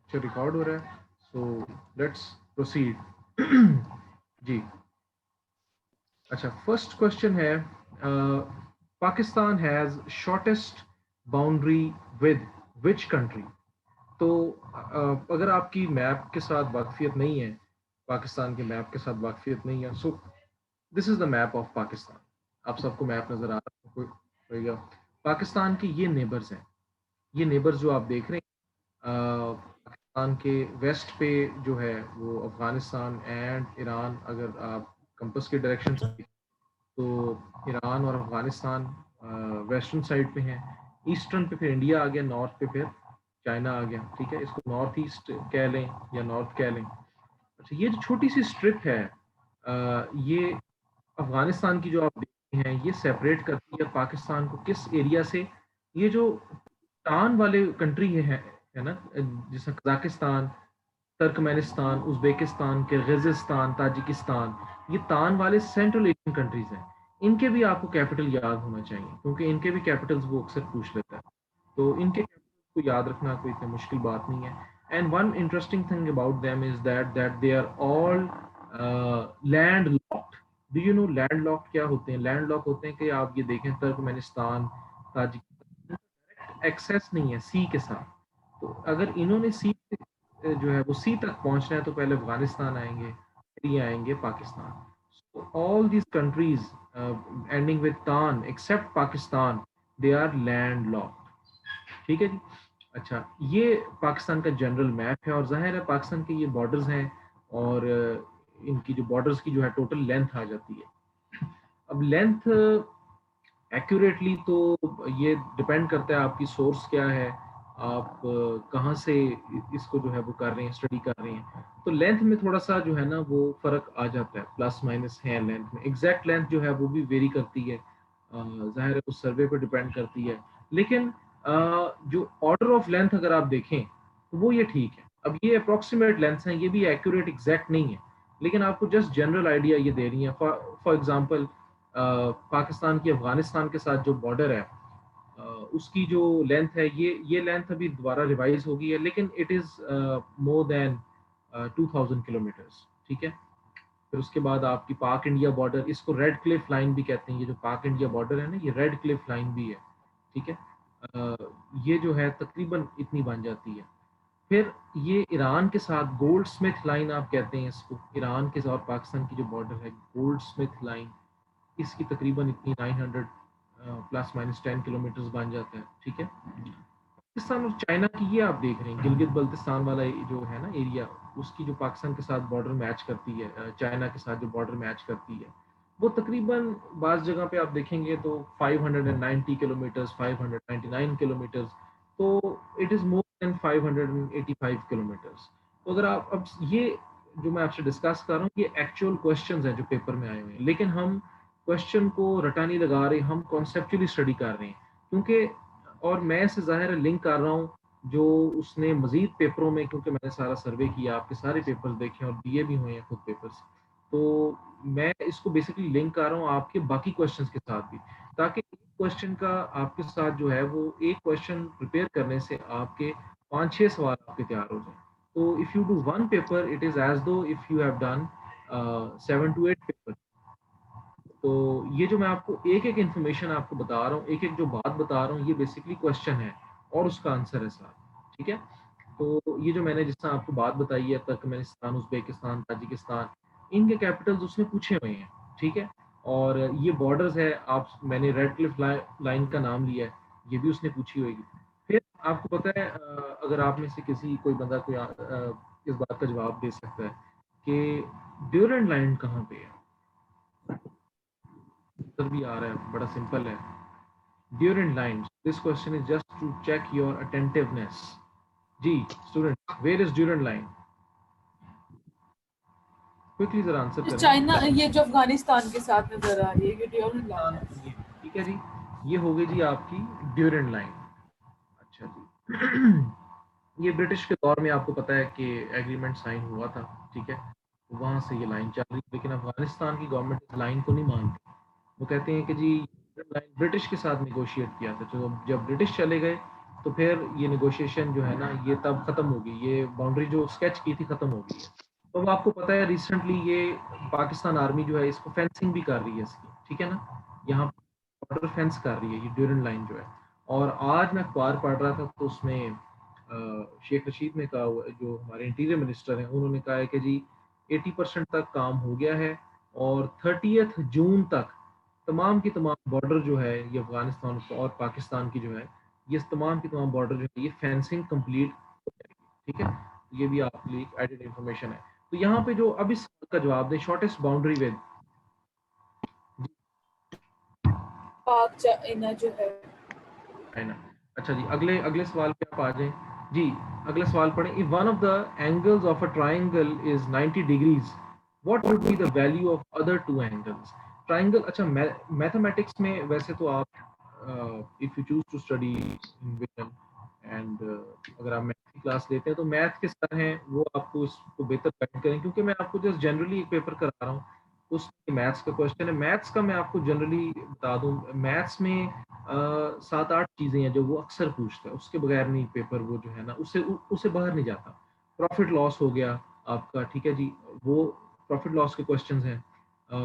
जो रिकॉर्ड हो रहा है, सो लेट्स प्रोसीड। जी। अच्छा, फर्स्ट क्वेश्चन है, Pakistan has shortest boundary with which country? तो अगर आपकी मैप के साथ वाकफियत नहीं है, पाकिस्तान के मैप के साथ वाकफियत नहीं है, so this is the map of Pakistan. आप सबको मैप नजर आ रहा होगा। पाकिस्तान के ये नेबर्स हैं, ये नेबर्स जो आप देख रहे हैं, पाकिस्तान के वेस्ट पे जो है वो अफगानिस्तान एंड ईरान। अगर आप कंपस के डायरेक्शन से तो ईरान और अफगानिस्तान वेस्टर्न साइड पे हैं। ईस्टर्न पे फिर इंडिया आ गया, नॉर्थ पे फिर चाइना आ गया। ठीक है, इसको नॉर्थ ईस्ट कह लें या नॉर्थ कह लें। अच्छा, ये जो छोटी सी स्ट्रिप है, ये अफगानिस्तान की जो आप देखते हैं, ये सेपरेट करती है पाकिस्तान को किस एरिया से? ये जो तान वाले कंट्री है ना, जैसे Kazakhstan, Turkmenistan, Uzbekistan, Kyrgyzstan, Tajikistan, ये तान वाले सेंट्रल एशियन कंट्रीज हैं। इनके भी आपको कैपिटल याद होना चाहिए, क्योंकि इनके भी कैपिटल्स वो अक्सर पूछ लेता है। तो इनके कैपिटल्स को याद रखना कोई इतनी मुश्किल बात नहीं है। And one interesting thing about them is that they are all landlocked. Do you know landlocked क्या होते हैं? लैंड लॉक होते हैं कि आप ये देखें, तुर्कमेनिस्तान, ताजिकिस्तान, एक्सेस नहीं है सी के साथ। तो अगर इन्होंने सी जो है वो सी तक पहुंचना है, तो पहले अफगानिस्तान आएंगे, फिर ये आएंगे Pakistan. So all these countries ending with तान except Pakistan, they are landlocked. ठीक है जी। अच्छा, ये पाकिस्तान का जनरल मैप है, और जाहिर है पाकिस्तान के ये बॉर्डर्स हैं, और इनकी जो बॉर्डर्स की जो है टोटल लेंथ आ जाती है। अब लेंथ एक्यूरेटली तो ये डिपेंड करता है आपकी सोर्स क्या है, आप कहाँ से इसको जो है वो कर रहे हैं, स्टडी कर रहे हैं। तो लेंथ में थोड़ा सा जो है ना वो फर्क आ जाता है, प्लस माइनस है लेंथ में। एग्जैक्ट लेंथ जो है वो भी वेरी करती है, जाहिर है उस सर्वे पर डिपेंड करती है। लेकिन जो ऑर्डर ऑफ लेंथ अगर आप देखें तो वो ये ठीक है। अब ये अप्रोक्सीमेट लेंथ हैं, ये भी एक्यूरेट एग्जैक्ट नहीं है, लेकिन आपको जस्ट जनरल आइडिया ये दे रही है। फॉर एग्जांपल, पाकिस्तान की अफगानिस्तान के साथ जो बॉर्डर है, उसकी जो लेंथ है, ये लेंथ अभी दोबारा रिवाइज होगी है, लेकिन it is more than 2000 kilometres. ठीक है। फिर उसके बाद आपकी पाक इंडिया बॉर्डर, इसको रेड क्लिफ लाइन भी कहते हैं। ये जो पाक इंडिया बॉर्डर है ना, ये रेड क्लिफ लाइन भी है। ठीक है। ये जो है तकरीबन इतनी बन जाती है। फिर ये ईरान के साथ गोल्ड स्मिथ लाइन आप कहते हैं इसको, ईरान के साथ पाकिस्तान की जो बॉर्डर है, गोल्ड स्मिथ लाइन, इसकी तकरीबन इतनी 900 प्लस माइनस 10 किलोमीटर बन जाता है। ठीक है। पाकिस्तान और चाइना की ये आप देख रहे हैं, गिलगित बल्तिस्तान वाला जो है ना एरिया, उसकी जो पाकिस्तान के साथ बॉर्डर मैच करती है, चाइना के साथ जो बॉर्डर मैच करती है, वो तकरीबन बाज जगह पे आप देखेंगे तो 590 किलोमीटर, 599 किलोमीटर। तो it is more than 585 kilometre. तो अगर आप अब ये जो मैं आपसे डिस्कस कर रहा हूँ, ये एक्चुअल क्वेश्चंस हैं जो पेपर में आए हुए हैं, लेकिन हम क्वेश्चन को रटा नहीं लगा रहे, हम कॉन्सेप्चुअली स्टडी कर रहे हैं। क्योंकि और मैं इसे ज़ाहिर है लिंक कर रहा हूँ जो उसने मजीद पेपरों में, क्योंकि मैंने सारा सर्वे किया, आपके सारे पेपर्स देखे और दिए भी हुए हैं खुद पेपर्स, तो मैं इसको बेसिकली लिंक कर रहा हूँ आपके बाकी क्वेश्चंस के साथ भी, ताकि एक क्वेश्चन का आपके साथ जो है वो एक क्वेश्चन प्रिपेयर करने से आपके 5-6 सवाल आपके तैयार हो जाए। तो if you do one paper, it is as though if you have done 7 to 8 paper. तो ये जो मैं आपको एक एक इन्फॉर्मेशन आपको बता रहा हूँ, एक एक जो बात बता रहा हूँ, ये बेसिकली क्वेश्चन है और उसका आंसर है साथ। ठीक है। तो ये जो मैंने जिस तरह आपको बात बताई है, तुर्कमेनिस्तान, उज्बेकिस्तान, ताजिकिस्तान, इनके कैपिटल्स उसने पूछे हुए हैं। ठीक है। और ये बॉर्डर्स है, आप मैंने रेड क्लिफ लाइन का नाम लिया है, ये भी उसने पूछी होगी। फिर आपको पता है, अगर आप में से किसी कोई बंदा कोई इस बात का जवाब दे सकता है कि ड्यूरेंट लाइन कहाँ पे है, उत्तर भी आ रहा है, बड़ा सिंपल है। Durand lines. This question is just to check your attentiveness. जी student, where is Durand line? Quickly जरा आंसर करें। चाइना, ये जो अफगानिस्तान के साथ नजर आ रही है, ये ड्यूरल लाइन पाकिस्तान है। ये, ठीक है जी, ये हो गई जी आपकी ड्यूरेंट लाइन। अच्छा जी। ये ब्रिटिश के दौर में आपको पता है कि एग्रीमेंट साइन हुआ था। ठीक है। वहां से ये लाइन चल रही, लेकिन अफगानिस्तान की गवर्नमेंट इस लाइन को नहीं मानती। वो कहते हैं कि जी लाइन ब्रिटिश के साथ निगोशिएट किया था, तो जब ब्रिटिश चले गए तो फिर ये नेगोशिएशन जो है ना ये तब खत्म होगी, ये बाउंड्री जो स्केच की थी खत्म हो गई है। तो अब आपको पता है रिसेंटली ये पाकिस्तान आर्मी जो है इसको फेंसिंग भी कर रही है इसकी, ठीक है ना, यहाँ बॉर्डर फेंस कर रही है ये ड्यूरन लाइन जो है। और आज मैं अखबार पढ़ रहा था तो उसमें शेख रशीद ने कहा जो हमारे इंटीरियर मिनिस्टर हैं उन्होंने कहा है कि जी 80% तक काम हो गया है और 30 जून तक तमाम की तमाम बॉर्डर जो है ये अफगानिस्तान और पाकिस्तान की जो है ये तमाम की तमाम बॉर्डर जो है ये फेंसिंग कंप्लीट हो जाएगी, ठीक है। तो ये भी आपके लिए एडेड इंफॉर्मेशन है। तो यहाँ पे जो अब इस सवाल का जवाब दें, शॉर्टेस्ट बाउंड्री विद पाक चाइना जो है। चाइना। अच्छा जी, अगले अगले सवाल पे आप आ जाएं जी। अगला सवाल पढ़ें, if one of the angles of a triangle is 90 degrees what would be the value of other two angles. Triangle, अच्छा मैथमेटिक्स में वैसे तो आप if you choose to study in vision and अगर आप मैथ की क्लास लेते हैं तो मैथ के सर हैं वो आपको इसको बेहतर गाइड करें, क्योंकि मैं आपको जस्ट जनरली एक पेपर करा रहा हूँ, उस मैथ्स का क्वेश्चन है। मैथ्स का मैं आपको जनरली बता दूं, मैथ्स में 7-8 चीजें हैं जो वो अक्सर पूछता है, उसके बगैर नहीं पेपर वो जो है ना उससे बाहर नहीं जाता। प्रॉफिट लॉस हो गया आपका, ठीक है जी, वो प्रॉफिट लॉस के क्वेश्चंस हैं।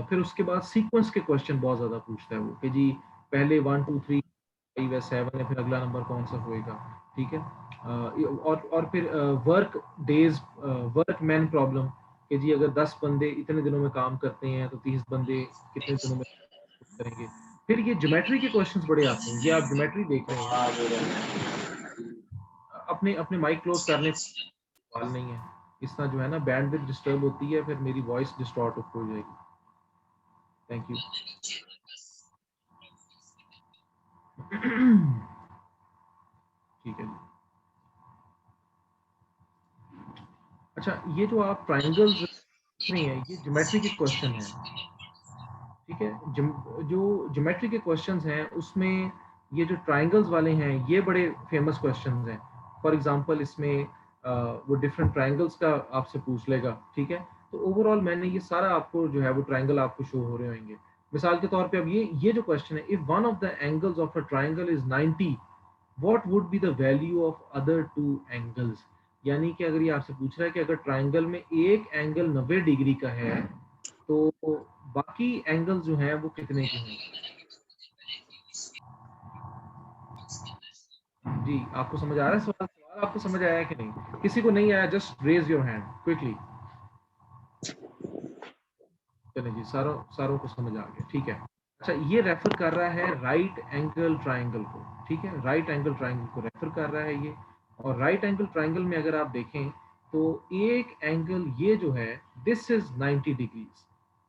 फिर उसके बाद सीक्वेंस के क्वेश्चन बहुत ज्यादा पूछता है वो कि जी पहले 1 2 3 5 है 7 है, फिर अगला नंबर कौन सा होएगा, ठीक है। और फिर work days, work man problem कि जी अगर 10 बंदे इतने दिनों में काम करते हैं तो 30 बंदे कितने दिनों में करेंगे। फिर ये ज्योमेट्री के क्वेश्चंस बड़े आते हैं, ये आप ज्योमेट्री देख रहे हैं, अपने अपने माइक क्लोज करने सवाल नहीं है, इस तरह जो है ना बैंडविड्थ डिस्टर्ब होती है, फिर मेरी वॉइस डिस्टॉर्ट हो जाएगी। Thank you. ठीक है जी। अच्छा, ये जो आप ट्राइंगल्स देख रहे हैं ये ज्योमेट्री के क्वेश्चन है, ठीक है। जो ज्योमेट्री के क्वेश्चंस हैं उसमें ये जो ट्राइंगल्स वाले हैं ये बड़े फेमस क्वेश्चंस हैं। फॉर एग्जांपल इसमें वो डिफरेंट ट्राइंगल्स का आपसे पूछ लेगा, ठीक है। तो ओवरऑल मैंने ये सारा आपको जो है वो ट्राइंगल आपको शो हो रहे होंगे। मिसाल के तौर पे अब ये जो क्वेश्चन है, if one of the angles of a triangle is 90 what would be the value of other two angles. यानी कि अगर ये आपसे पूछ रहा है कि अगर ट्राइंगल में एक एंगल 90 डिग्री का है तो बाकी एंगल्स जो हैं वो कितने के होंगे। जी, आपको समझ आ रहा है सवाल, सवाल आपको समझ आया है कि नहीं, किसी को नहीं आया just raise your hand quickly. चलिए जी, सारों सारों को समझ आ गया, ठीक है। अच्छा, ये रेफर कर रहा है राइट एंगल ट्राइंगल को, ठीक है, राइट एंगल ट्राइंगल को रेफर कर रहा है ये। और राइट एंगल ट्राइंगल में अगर आप देखें तो एक एंगल ये जो है दिस इज 90 डिग्रीज,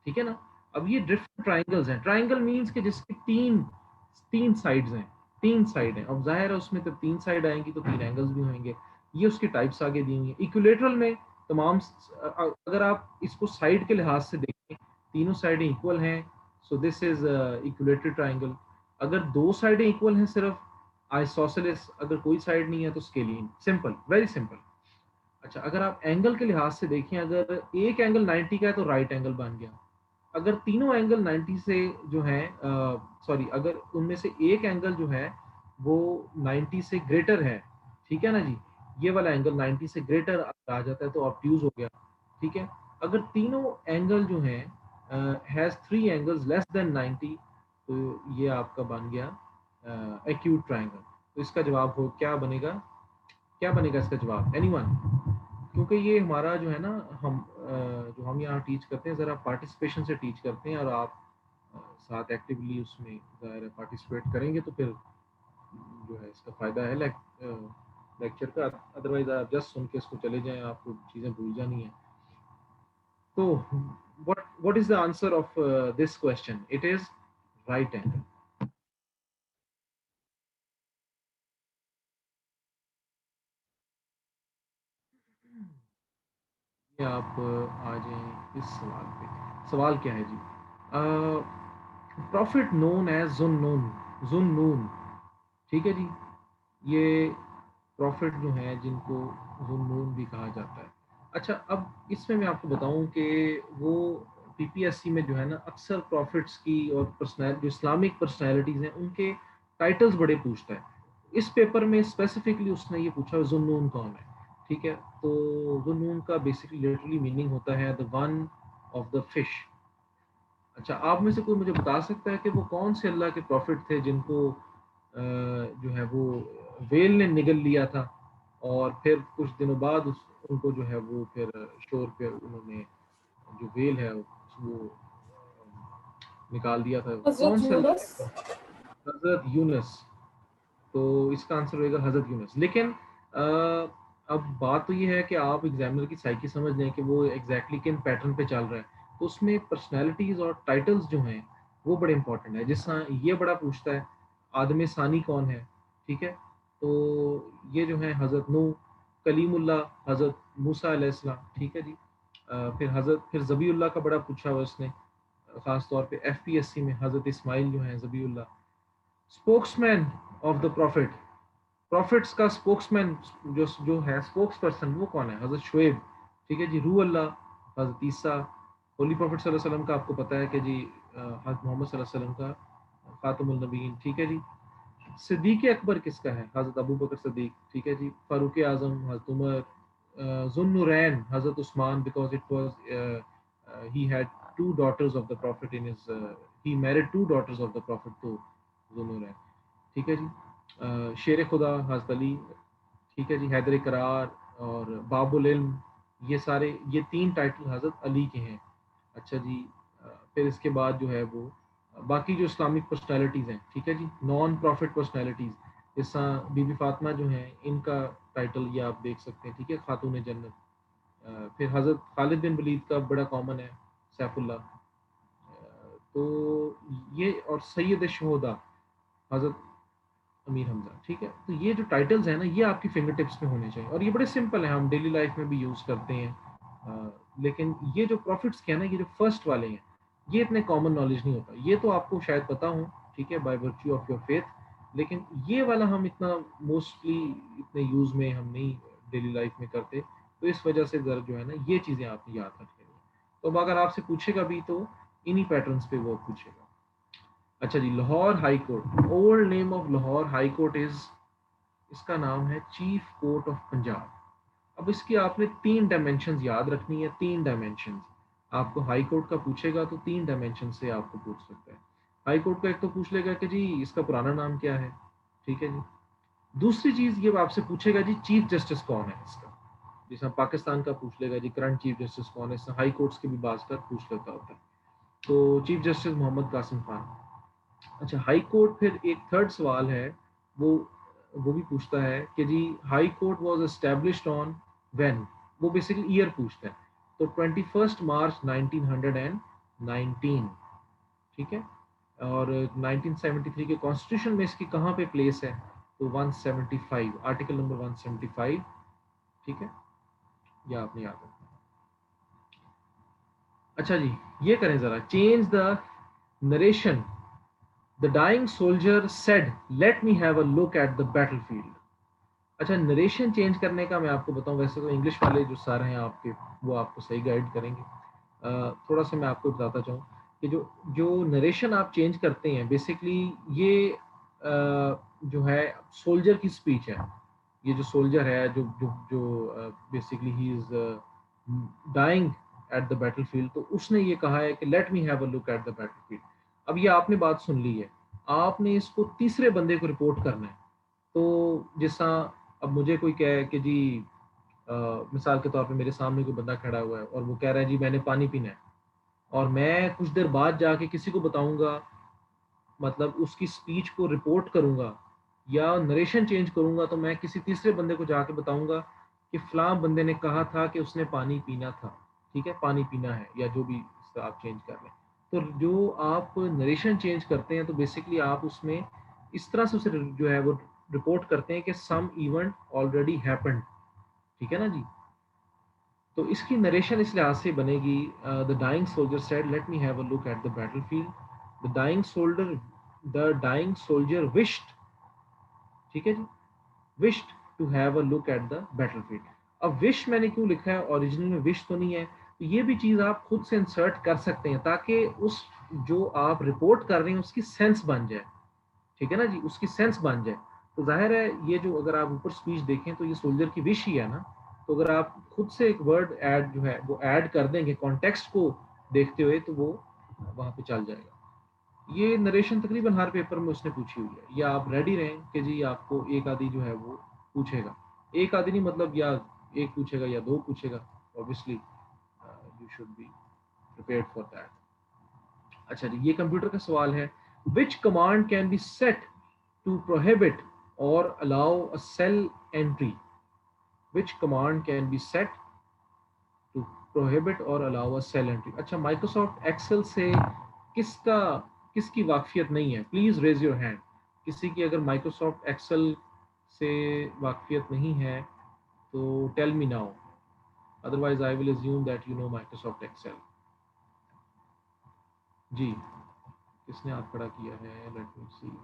ठीक है ना। अब ये डिफरेंट ट्राइंगल्स हैं, ट्राइंगल मींस कि जिसकी तीन तीन साइड्स हैं, तीन साइड हैं। अब जाहिर है उसमें तो तीन साइड आएंगी तो तीन एंगल्स भी होंगे। ये उसकी टाइप्स आगे दी हुई है। इक्विलेटरल में तमाम, अगर आप इसको साइड के लिहाज से देखें तीनों साइडें इक्वल हैं, so this is equilateral triangle. अगर दो साइडें इक्वल हैं सिर्फ आइसोसेलेस, अगर कोई साइड नहीं है तो स्केलियन, सिंपल, वेरी सिंपल। अच्छा, अगर आप एंगल के लिहाज से देखें, अगर एक एंगल 90 का है तो राइट एंगल बन गया। अगर तीनों एंगल 90 से जो है सॉरी अगर उनमें से एक एंगल जो है वो 90 से ग्रेटर है, ठीक है ना जी, ये वाला एंगल 90 से ग्रेटर आ जाता है तो ऑब्ट्यूज हो गया, ठीक है। अगर तीनों एंगल जो है has three angles less than 90 तो ये आपका बन गया एक्यूट ट्राइंगल। तो इसका जवाब हो क्या बनेगा, क्या बनेगा इसका जवाब, एनीवन। क्योंकि ये हमारा जो है ना हम जो हम यहाँ टीच करते हैं ज़रा पार्टिसिपेशन से टीच करते हैं, और आप साथ एक्टिवली उसमें ज़रा पार्टिसिपेट करेंगे तो फिर जो है इसका फ़ायदा है लेक्चर का। अदरवाइज आप जस्ट सुन के इसको चले जाएं, आपको चीज़ें भूल जानी है। तो what is the answer of this question? It is right angle. ये आप आ जाएं इस सवाल पे। सवाल क्या है जी, प्रॉफिट नोन एज जुन्नून, जुन्नून, ठीक है जी। ये प्रॉफिट जो है जिनको जुन्नून भी कहा जाता है। अच्छा, अब इसमें मैं आपको बताऊं कि वो पीपीएससी में जो है ना अक्सर प्रॉफिट्स की और पर्सनल जो इस्लामिक पर्सनैलिटीज हैं उनके टाइटल्स बड़े पूछता है। इस पेपर में स्पेसिफिकली उसने ये पूछा जुन्नून कौन है, ठीक है। तो जुन्नून का बेसिकली लिटरली मीनिंग होता है the one of the fish. अच्छा, आप में से कोई मुझे बता सकता है कि वो कौन से अल्लाह के प्रॉफिट थे जिनको जो है वो वेल ने निगल लिया था, और फिर कुछ दिनों बाद उनको जो है वो फिर शोर पे उन्होंने जो वेल है वो निकाल दिया था। कौन हजरत से अल्लाह के यूनुस। प्रॉफिट? हजरत यूनुस। तो इसका आंसर होगा हजरत यूनुस। लेकिन अब बात तो ये है कि आप एग्जामिनर की साइकी समझ लें कि वो एग्जैक्टली किन पैटर्न पे चल रहा है। तो उसमें पर्सनैलिटीज और टाइटल्स जो हैं वो बड़े इंपॉर्टेंट है। जिस तरह ये बड़ा पूछता है आदम सानी कौन है, ठीक है। तो ये जो है हजरत नूह, कलीमुल्लाह हजरत मूसा अलैहिस्सलाम, ठीक है जी। फिर जबीउल्लाह का बड़ा पूछा हुआ उसने, खास तौर पे एफपीएससी में हजरत इस्माइल जो है Zabihullah. Spokesman of the profit, profits का स्पोक्समैन जो जो है स्पोक्स पर्सन वो कौन है? हजरत शुएब, ठीक है जी। रूह अल्लाह हजरत ईसा। होली प्रॉफिट सल्लल्लाहु अलैहि वसल्लम का आपको पता है कि जी हजरत मोहम्मद सल्लल्लाहु अलैहि वसल्लम का खातमुल नबीन, ठीक है जी। सिद्दीक अकबर किसका है? हजरत अबू बकर सिद्दीक, ठीक है जी। फारूक आजम हजरत Umar. Zunnurain Hazrat Usman, because it was he had two daughters of the prophet in his, he married two daughters of the prophet, तो जुन्नुरैन, ठीक है जी। शेर खुदा हजरत अली, ठीक है जी। हैदर करार और बाबुल इल्म, ये सारे ये तीन टाइटल हजरत अली के हैं। अच्छा जी। फिर इसके बाद जो है वो बाकी जो इस्लामिक पर्सनैलिटीज़ हैं, ठीक है जी, नॉन प्रॉफिट पर्सनैलिटीज़, जैसा बीबी फातिमा जो हैं इनका टाइटल ये आप देख सकते हैं, ठीक है, खातून जन्नत। फिर हज़रत खालिद बिन वलीद का बड़ा कॉमन है, सैफुल्लाह। तो ये और सैयद शोहदा हज़रत अमीर हमजा, ठीक है। तो ये जो टाइटल्स हैं ना ये आपकी फिंगर टिप्स पे होने चाहिए, और ये बड़े सिंपल है, हम डेली लाइफ में भी यूज़ करते हैं। लेकिन ये जो प्रॉफिट्स के हैं ना, ये जो फर्स्ट वाले हैं, ये इतने कॉमन नॉलेज नहीं होता। ये तो आपको शायद पता हो, ठीक है, by virtue of your faith. लेकिन ये वाला हम इतना मोस्टली इतने यूज़ में हम नहीं डेली लाइफ में करते। तो इस वजह से ज़रा जो है ना ये चीज़ें आपने याद रखेंगे। तो अब अगर आपसे पूछेगा भी तो इन्हीं पैटर्न्स पे वो पूछेगा। अच्छा जी, Lahore high court, old name of Lahore high court is, इसका नाम है चीफ कोर्ट ऑफ पंजाब। अब इसकी आपने तीन डायमेंशन याद रखनी है, तीन डायमेंशन। आपको हाई कोर्ट का पूछेगा तो तीन डायमेंशन से आपको पूछ सकता है। हाई कोर्ट का एक तो पूछ लेगा कि जी इसका पुराना नाम क्या है, ठीक है जी। दूसरी चीज ये आपसे पूछेगा जी चीफ जस्टिस कौन है इसका, जैसे पाकिस्तान का पूछ लेगा जी करंट चीफ जस्टिस कौन है, इससे हाई कोर्ट्स के भी बात कर पूछ लेता होता है। तो चीफ जस्टिस मोहम्मद कासिम खान। अच्छा, हाई कोर्ट फिर एक थर्ड सवाल है, वो वो भी पूछता है कि जी high court was established on when, वो बेसिकली ईयर पूछता है। तो 21 मार्च 1919, ठीक है। और 1973 के कॉन्स्टिट्यूशन में इसकी कहाँ पे प्लेस है? तो 175, आर्टिकल नंबर 175, ठीक है। या आपने याद रखना। अच्छा जी, ये करें जरा, change the narration. The dying soldier said let me have a look at the battlefield. अच्छा, नरेशन चेंज करने का मैं आपको बताऊं, वैसे तो इंग्लिश वाले जो सर हैं आपके वो आपको सही गाइड करेंगे। थोड़ा सा मैं आपको बताता चाहूँ कि जो जो नरेशन आप चेंज करते हैं बेसिकली ये जो है सोल्जर की स्पीच है। ये जो सोल्जर है जो जो जो basically he is dying at the battlefield, तो उसने ये कहा है कि let me have a look at the battlefield. अब ये आपने बात सुन ली है, आपने इसको तीसरे बंदे को रिपोर्ट करना है। तो जैसा अब मुझे कोई कहे कि जी मिसाल के तौर पे मेरे सामने कोई बंदा खड़ा हुआ है और वो कह रहा है जी मैंने पानी पीना है, और मैं कुछ देर बाद जाके किसी को बताऊंगा, मतलब उसकी स्पीच को रिपोर्ट करूंगा या नरेशन चेंज करूंगा, तो मैं किसी तीसरे बंदे को जाके बताऊंगा कि फलां बंदे ने कहा था कि उसने पानी पीना था, ठीक है, पानी पीना है, या जो भी आप चेंज कर लें। तो जो आप नरेशन चेंज करते हैं तो बेसिकली आप उसमें इस तरह से उसे जो है वो रिपोर्ट करते हैं कि सम इवेंट ऑलरेडी हैपेंड, ठीक है ना जी। तो इसकी नरेशन इस लिहाज से बनेगी, the dying soldier said let me have a look at the battlefield. The dying soldier wished, ठीक है जी, wished to have a look at the battlefield. अब विश मैंने क्यों लिखा है, ओरिजिनल में विश तो नहीं है, तो ये भी चीज आप खुद से इंसर्ट कर सकते हैं ताकि उस जो आप रिपोर्ट कर रहे हैं उसकी सेंस बन जाए, ठीक है ना जी, उसकी सेंस बन जाए। तो जाहिर है ये जो अगर आप ऊपर स्पीच देखें तो ये सोल्जर की विश ही है ना। तो अगर आप खुद से एक वर्ड ऐड जो है वो ऐड कर देंगे कॉन्टेक्स्ट को देखते हुए, तो वो वहां पे चल जाएगा। ये नरेशन तकरीबन हर पेपर में उसने पूछी हुई है, या आप रेडी रहें कि जी आपको एक आधी जो है वो पूछेगा। एक आधी नहीं मतलब, या एक पूछेगा या दो पूछेगा, obviously you should be prepared for that. अच्छा जी, ये कंप्यूटर का सवाल है। Which command can be set to prohibit or allow a cell entry? Which command can be set to prohibit or allow a cell entry? अच्छा, Microsoft Excel से किसका किसकी वाकफियत नहीं है? Please raise your hand. किसी की अगर माइक्रोसॉफ्ट एक्सेल से वाकफियत नहीं है तो tell me now, otherwise I will assume that you know Microsoft Excel. जी, किसने हाथ खड़ा किया है? Let me see.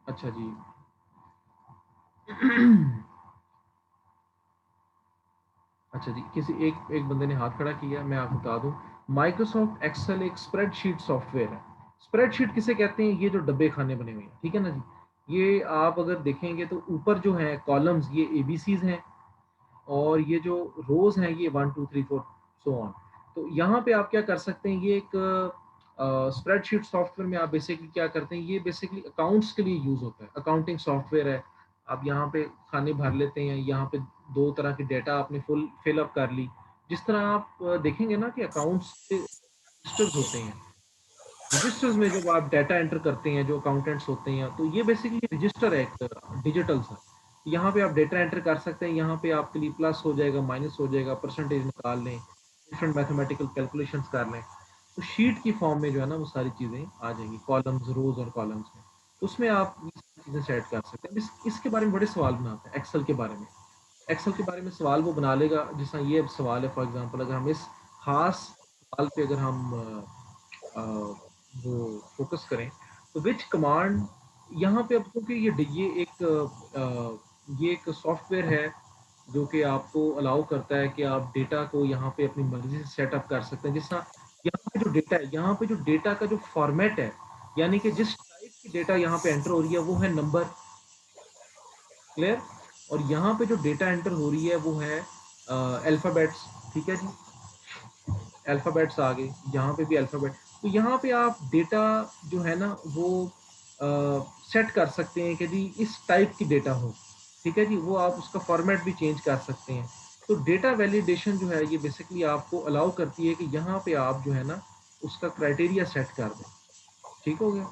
अच्छा जी। अच्छा जी, किसी एक एक बंदे ने हाथ खड़ा किया, मैं आपको बता दूं। माइक्रोसॉफ्ट एक्सेल एक स्प्रेडशीट सॉफ्टवेयर है। स्प्रेडशीट किसे कहते हैं? ये जो डब्बे खाने बने हुए हैं, ठीक है ना जी। ये आप अगर देखेंगे तो ऊपर जो है कॉलम्स, ये एबीसीज हैं, और ये जो रोज हैं ये 1 2 3 4 सो ऑन। तो यहाँ पे आप क्या कर सकते हैं, ये एक स्प्रेडशीट सॉफ्टवेयर में आप बेसिकली क्या करते हैं, ये बेसिकली अकाउंट्स के लिए यूज होता है, अकाउंटिंग सॉफ्टवेयर है। आप यहाँ पे खाने भर लेते हैं, यहाँ पे दो तरह की डेटा आपने फुल फिल अप कर ली। जिस तरह आप देखेंगे ना कि अकाउंट्स के रजिस्टर्स होते हैं, रजिस्टर्स में जब आप डाटा एंटर करते हैं जो अकाउंटेंट्स होते हैं, तो ये बेसिकली रजिस्टर है एक डिजिटल सा। यहाँ पे आप डेटा एंटर कर सकते हैं, यहाँ पे आपके लिए प्लस हो जाएगा, माइनस हो जाएगा, परसेंटेज निकाल लें, डिफरेंट मैथमेटिकल कैलकुलेशंस कर लें। तो शीट की फॉर्म में जो है ना वो सारी चीज़ें आ जाएंगी, कॉलम्स, रोज और कॉलम्स में। उसमें आप ये सारी चीज़ें सेट कर सकते हैं। इसके बारे में बड़े सवाल बनाते हैं एक्सेल के बारे में। एक्सेल के बारे में सवाल वो बना लेगा, जिस तरह ये सवाल है फॉर एग्जांपल, अगर हम इस खास सवाल पे अगर हम अ, वो फोकस करें, तो विच कमांड, यहाँ पे अब क्योंकि ये एक सॉफ्टवेयर है जो कि आपको अलाउ करता है कि आप डेटा को यहाँ पे अपनी मर्जी से सेटअप कर सकते हैं। जिस तरह यहाँ पे जो डेटा है, यहाँ पे जो डेटा का जो फॉर्मेट है, यानी कि जिस टाइप की डेटा यहाँ पे एंटर हो रही है वो है नंबर, क्लियर। और यहाँ पे जो डेटा एंटर हो रही है वो है अल्फाबेट्स, ठीक है जी। अल्फाबेट्स आ गए, यहाँ पे भी अल्फाबेट। तो यहाँ पे आप डेटा जो है ना वो सेट कर सकते हैं कि जी इस टाइप की डेटा हो, ठीक है जी। वो आप उसका फॉर्मेट भी चेंज कर सकते हैं। तो डेटा वैलिडेशन जो है ये बेसिकली आपको अलाउ करती है कि यहाँ पे आप जो है ना उसका क्राइटेरिया सेट कर दें, ठीक हो गया।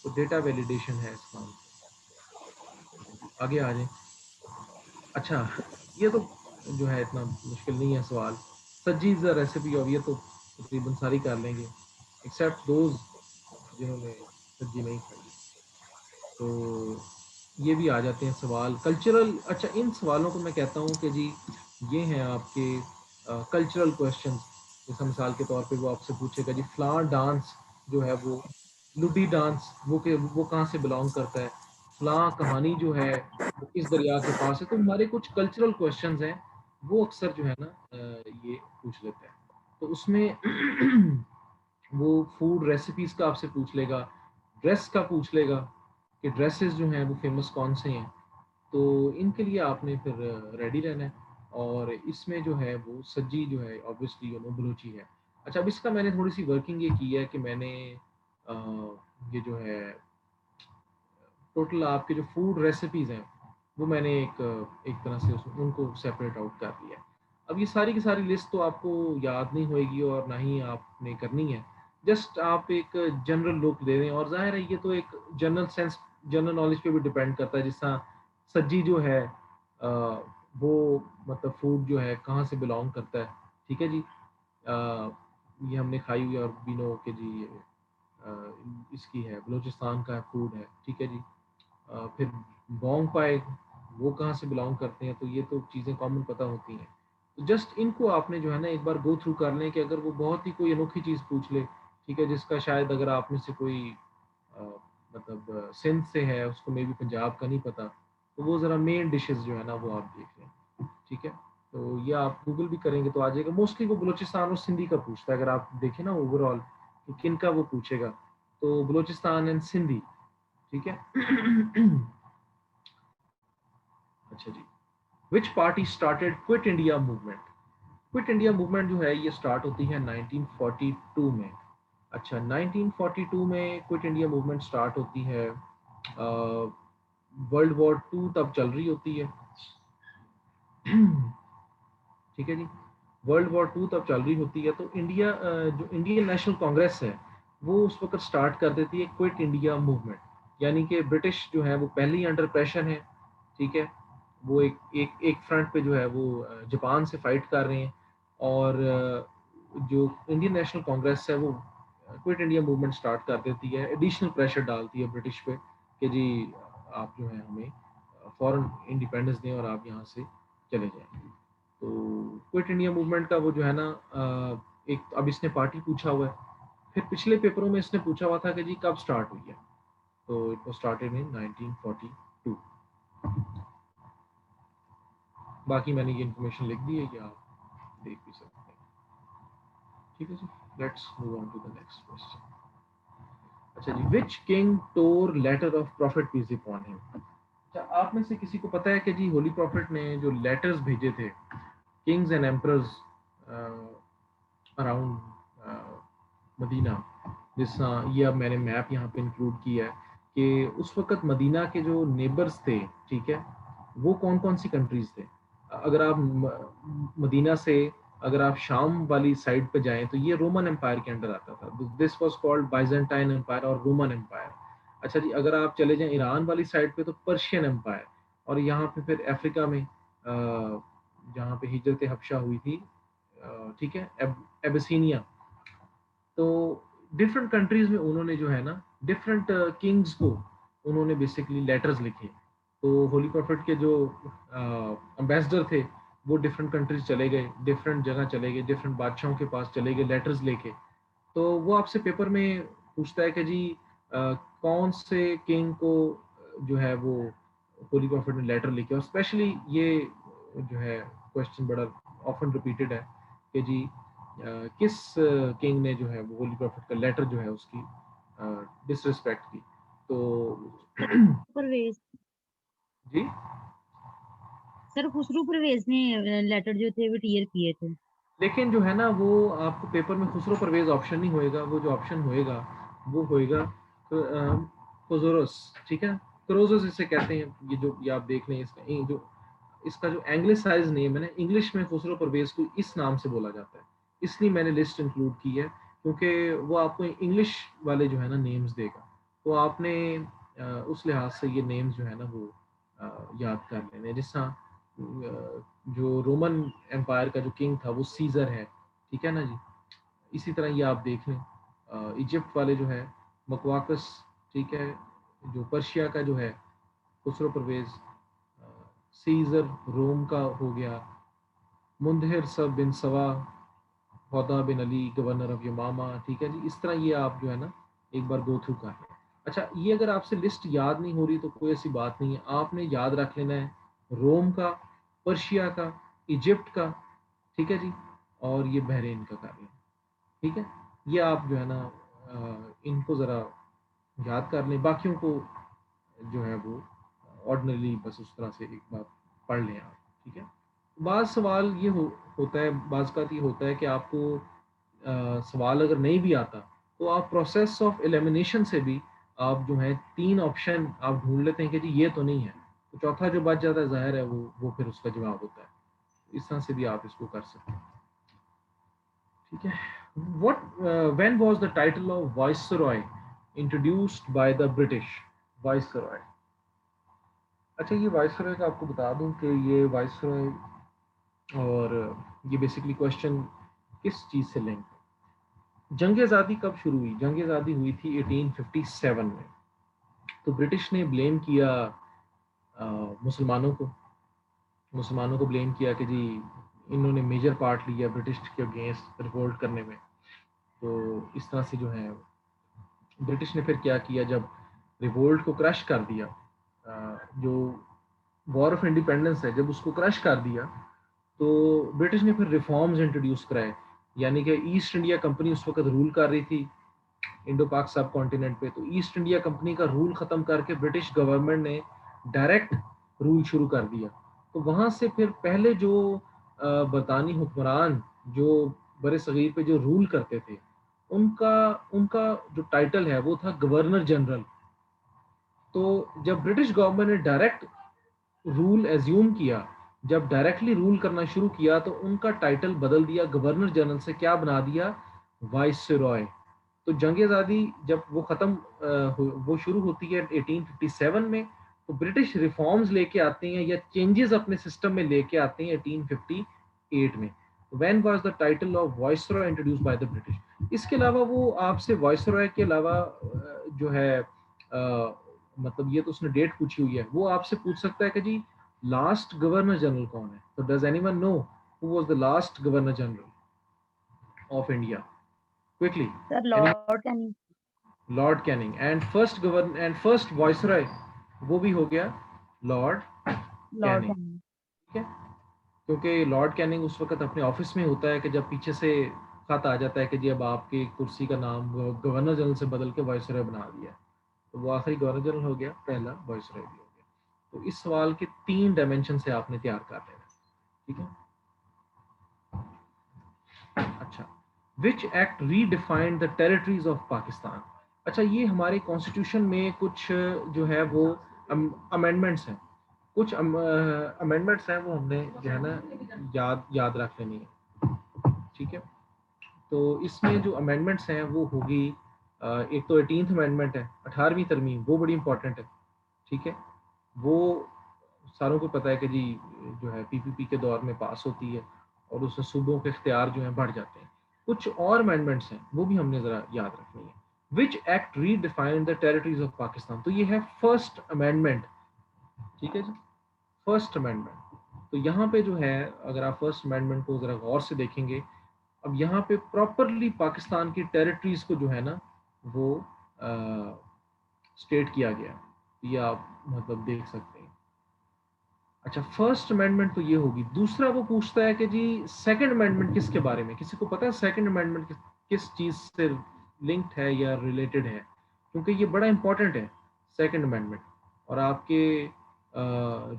तो डेटा वैलिडेशन है इसका आंसर। आगे आ जाए। अच्छा, ये तो जो है इतना मुश्किल नहीं है सवाल। सज्जी इज द रेसिपी ऑफ, ये तो तकरीबन सारी कर लेंगे एक्सेप्ट दोज जिन्होंने सब्जी नहीं खाई। तो ये भी आ जाते हैं सवाल कल्चरल। अच्छा, इन सवालों को मैं कहता हूँ कि जी ये हैं आपके कल्चरल क्वेश्चंस। जैसे मिसाल के तौर पे वो आपसे पूछेगा जी फ्लां डांस जो है वो, लुडी डांस वो कहाँ से बिलोंग करता है, फ्लां कहानी जो है वो किस दरिया के पास है। तो हमारे कुछ कल्चरल क्वेश्चंस हैं, वो अक्सर जो है ना ये पूछ लेते हैं। तो उसमें वो फूड रेसिपीज का आपसे पूछ लेगा, ड्रेस का पूछ लेगा कि ड्रेसेस जो हैं वो फेमस कौन से हैं। तो इनके लिए आपने फिर रेडी रहना है। और इसमें जो है वो सज्जी जो है ऑब्वियसली यू नो बलूची है। अच्छा, अब इसका मैंने थोड़ी सी वर्किंग ये की है कि मैंने अ, ये जो है टोटल आपके जो फूड रेसिपीज हैं वो मैंने एक तरह से उनको सेपरेट आउट कर दिया है। अब ये सारी की सारी लिस्ट तो आपको याद नहीं होएगी और ना ही आपने करनी है। जस्ट आप एक जनरल लुक दे दें, और जाहिर है ये तो एक जनरल सेंस, जनरल नॉलेज पे भी डिपेंड करता है। जिस तरह सज्जी जो है वो मतलब फूड जो है कहाँ से बिलोंग करता है, ठीक है जी। ये हमने खाई हुई है और बीनो के जी ये इसकी है, बलूचिस्तान का फूड है, ठीक है जी। फिर बोंग पाए वो कहाँ से बिलोंग करते हैं, तो ये तो चीज़ें कॉमन पता होती हैं। तो जस्ट इनको आपने जो है ना एक बार गो थ्रू कर लें कि अगर वो बहुत ही कोई अनोखी चीज़ पूछ ले, ठीक है, जिसका शायद अगर आप में से कोई अ, मतलब सिंध से है, उसको मे बी पंजाब का नहीं पता, तो वो ज़रा मेन डिशेस जो है ना वो आप देख लें, ठीक है। तो ये आप गूगल भी करेंगे तो आ जाएगा। मोस्टली वो बलूचिस्तान और सिंधी का पूछता है, अगर आप देखें ना ओवरऑल कि किन का वो पूछेगा, तो बलोचिस्तान एंड सिंधी, ठीक है। अच्छा जी, which party started quit India movement? Quit India movement जो है ये स्टार्ट होती है 1942 में। अच्छा, 1942 में क्विट इंडिया मूवमेंट स्टार्ट होती है। वर्ल्ड वॉर टू तब चल रही होती है। ठीक है जी, वर्ल्ड वॉर टू तब चल रही होती है, तो इंडिया जो इंडियन नेशनल कांग्रेस है वो उस वक्त स्टार्ट कर देती है क्विट इंडिया मूवमेंट। यानी कि ब्रिटिश जो है वो पहले ही अंडर प्रेशर है, ठीक है। वो एक फ्रंट पे जो है वो जापान से फाइट कर रहे हैं, और जो इंडियन नेशनल कांग्रेस है वो क्विट इंडिया मूवमेंट स्टार्ट कर देती है, एडिशनल प्रेशर डालती है ब्रिटिश पे कि जी आप जो है हमें फॉरेन इंडिपेंडेंस दें और आप यहाँ से चले जाएं। तो क्विट इंडिया मूवमेंट का वो जो है ना, एक अब इसने पार्टी पूछा हुआ है, फिर पिछले पेपरों में इसने पूछा हुआ था कि जी कब स्टार्ट हुई है, तो इट वाज स्टार्टेड इन 1942। बाकी मैंने ये इन्फॉर्मेशन लिख दी है कि आप देख भी सकते हैं। ठीक है जी, let's move on to the next question. अच्छा जी, which king tore letter of prophet peace be upon him? अच्छा, आप में से किसी को पता है कि जी होली प्रॉफिट ने जो लेटर्स भेजे थे kings and emperors around Medina, जिस ये अब मैंने मैप यहाँ पे इंक्लूड किया है कि उस वक्त मदीना के जो नेबर्स थे, ठीक है, वो कौन कौन सी कंट्रीज थे। अगर आप मदीना से अगर आप शाम वाली साइड पे जाएं तो ये रोमन एम्पायर के अंडर आता था, this was called Byzantine empire और रोमन एम्पायर। अच्छा जी, अगर आप चले जाएं ईरान वाली साइड पे तो पर्शियन एम्पायर, और यहाँ पे फिर अफ्रीका में जहाँ पे हिजरत हबशा हुई थी, ठीक है, एबसीनिया। तो डिफरेंट कंट्रीज में उन्होंने जो है ना डिफरेंट किंग्स को उन्होंने बेसिकली लेटर्स लिखे। तो होली प्रॉफिट के जो एम्बेसडर थे वो डिफरेंट कंट्रीज चले गए, डिफरेंट जगह चले गए, डिफरेंट बादशाहों के पास चले गए लेटर्स लेके। तो वो आपसे पेपर में पूछता है कि जी कौन से किंग को जो है वो होली प्रॉफिट ने लेटर लिखे, और स्पेशली ये जो है क्वेश्चन बड़ा ऑफन रिपीटेड है कि जी किस किंग ने जो है वो होली प्रॉफिट का लेटर जो है उसकी डिसरिस्पेक्ट की। तो परवेज जी, सर, खुसरो परवेज ने लेटर जो थे वो टीयर किए थे। लेकिन जो है ना वो आपको पेपर में खुसरो परवेज ऑप्शन नहीं होएगा, वो जो ऑप्शन होएगा वो होएगा कोजोरस, ठीक है, क्रोजस इसे कहते हैं। ये जो ये आप देख लें, इसका जो एंग्लिसाइज नेम है ना इंग्लिश में खुसरो परवेज को इस नाम से बोला जाता है, इसलिए मैंने लिस्ट इंक्लूड की है, क्योंकि वो आपको इंग्लिश वाले जो है ना नेम्स देगा, तो आपने उस लिहाज से ये नेम्स जो है ना वो याद कर लेने। जिस तरह जो रोमन एम्पायर का जो किंग था वो सीजर है, ठीक है ना जी। इसी तरह ये आप देख लें इजिप्ट वाले जो है मकवाकस, ठीक है, जो पर्शिया का जो है खुसरो परवेज, सीजर रोम का हो गया, मुंदहिर सब बिन सवा, हौदा बिन अली गवर्नर ऑफ यमामा, ठीक है जी। इस तरह ये आप जो है ना एक बार गो थ्रू कर लें। अच्छा, ये अगर आपसे लिस्ट याद नहीं हो रही तो कोई ऐसी बात नहीं है, आपने याद रख लेना है रोम का, पर्शिया का, इजिप्ट का, ठीक है जी, और ये बहरीन का कर लें, ठीक है। ये आप जो है ना इनको ज़रा याद कर लें, बाकियों को जो है वो ऑर्डिनरी बस उस तरह से एक बार पढ़ लें आप, ठीक है। बाज़ सवाल ये होता है, बाज़ का ये होता है कि आपको सवाल अगर नहीं भी आता तो आप प्रोसेस ऑफ एलिमिनेशन से भी आप जो है 3 ऑप्शन आप ढूंढ लेते हैं कि जी ये तो नहीं है, तो चौथा जो बच जाता है ज़ाहिर है वो फिर उसका जवाब होता है। इस तरह से भी आप इसको कर सकते हैं, ठीक है। What when was the title of Viceroy introduced by the British? Viceroy। अच्छा, ये वाइसरॉय का आपको बता दूं कि ये वाइसरॉय और ये बेसिकली क्वेश्चन किस चीज़ से लिंक है। जंग आज़ादी कब शुरू हुई? जंग आज़ादी हुई थी 1857 में। तो ब्रिटिश ने ब्लेम किया मुसलमानों को, मुसलमानों को ब्लेम किया कि जी इन्होंने मेजर पार्ट लिया ब्रिटिश के अगेंस्ट रिवोल्ट करने में। तो इस तरह से जो है ब्रिटिश ने फिर क्या किया, जब रिवोल्ट को क्रश कर दिया, जो वॉर ऑफ इंडिपेंडेंस है जब उसको क्रश कर दिया, तो ब्रिटिश ने फिर रिफॉर्म्स इंट्रोड्यूस कराए। यानी कि ईस्ट इंडिया कंपनी उस वक्त रूल कर रही थी इंडो पाक सब कॉन्टिनेंट पे, तो ईस्ट इंडिया कंपनी का रूल खत्म करके ब्रिटिश गवर्नमेंट ने डायरेक्ट रूल शुरू कर दिया। तो वहां से फिर पहले जो बरतानी हुक्मरान जो बड़े सगीर पे जो रूल करते थे, उनका उनका जो टाइटल है वो था गवर्नर जनरल। तो जब ब्रिटिश गवर्नमेंट ने डायरेक्ट रूल एज्यूम किया, जब डायरेक्टली रूल करना शुरू किया, तो उनका टाइटल बदल दिया, गवर्नर जनरल से क्या बना दिया, वाइसरॉय। तो जंग आज़ादी जब वो खत्म वो शुरू होती है 1857 में, तो ब्रिटिश रिफॉर्म्स लेके आते हैं या चेंजेस अपने सिस्टम में लेके आते हैं 1858 में। When was the title of viceroy introduced by the British. इसके अलावा वो आपसे वाइसरॉय के अलावा जो है मतलब ये तो उसने डेट पूछी हुई है, वो आपसे पूछ सकता है कि जी लास्ट गवर्नर जनरल कौन है। तो does anyone know who was the last governor general of India? Quickly. Sir Lord Canning. Lord Canning. And first governor and first viceroy वो भी हो गया लॉर्ड लॉर्ड कैनिंग। कैनिंग। ठीक है, क्योंकि लॉर्ड कैनिंग उस वक्त अपने ऑफिस में होता है कि जब पीछे से खत आ जाता है कि जी अब आपकी कुर्सी का नाम गवर्नर जनरल से बदल के वाइसरॉय बना दिया, तो वो आखिरी गवर्नर जनरल हो गया, पहला वाइसरॉय भी हो गया। तो इस सवाल के 3 डायमेंशन से आपने तैयार कर लेना। ठीक है, अच्छा, which act redefined the territories of Pakistan? अच्छा, ये हमारे कॉन्स्टिट्यूशन में कुछ जो है वो अमेंडमेंट्स हैं, कुछ अमेंडमेंट्स हैं, वो हमने जो है ना याद याद रख लेनी है। ठीक है, तो इसमें जो अमेंडमेंट्स हैं वो होगी, एक तो 18th अमेंडमेंट है, 18वीं तरमीम, वो बड़ी इंपॉर्टेंट है। ठीक है, वो सारों को पता है कि जी जो है पीपीपी के दौर में पास होती है और उससे सूबों के इख्तियार जो हैं बढ़ जाते हैं। कुछ और अमेंडमेंट्स हैं वो भी हमने ज़रा याद रखनी है। Which act redefine the territories of Pakistan? तो ये है फर्स्ट अमेंडमेंट। ठीक है जी, फर्स्ट अमेंडमेंट। तो यहाँ पे जो है, अगर आप फर्स्ट अमेंडमेंट को ज़रा गौर से देखेंगे, अब यहाँ पे प्रॉपरली पाकिस्तान की टेरिटरीज को जो है ना वो स्टेट किया गया। ये आप मतलब देख सकते हैं। अच्छा, फर्स्ट अमेंडमेंट तो ये होगी। दूसरा वो पूछता है कि जी सेकंड अमेंडमेंट किसके बारे में? किसी को पता है सेकंड अमेंडमेंट किस चीज से लिंक्ड है या रिलेटेड है? क्योंकि ये बड़ा इंपॉर्टेंट है सेकंड अमेंडमेंट, और आपके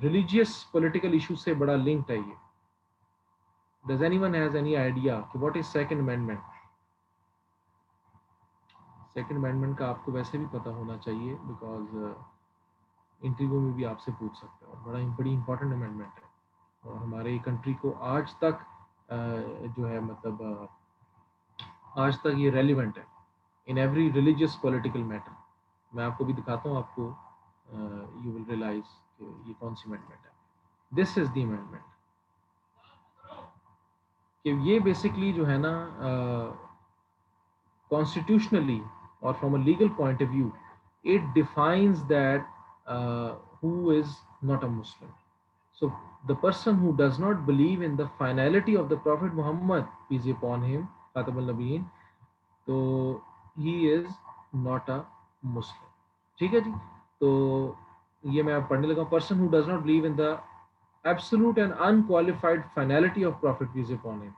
रिलीजियस पॉलिटिकल इशू से बड़ा लिंक्ड है ये। Does anyone has any idea कि what is second amendment? Second amendment का आपको वैसे भी पता होना चाहिए, बिकॉज इंटरव्यू में भी आपसे पूछ सकते हैं, और बड़ी इंपॉर्टेंट अमेंडमेंट है, और हमारे कंट्री को आज तक जो है मतलब आज तक ये रेलिवेंट है in every religious political matter. मैं आपको भी दिखाता हूँ, आपको यू विल रियलाइज कि ये कौन सी अमेंडमेंट है। दिस इज द अमेंडमेंट, कि ये बेसिकली जो है ना constitutionally or from a legal point of view, it defines that who is not a Muslim. So the person who does not believe in the finality of the Prophet Muhammad, peace be upon him, Khatam al-Nabiyyin, so he is not a Muslim. ठीक है जी, तो ये मैं अब पढ़ने लगा। Person who does not believe in the absolute and unqualified finality of prophet peace be upon him,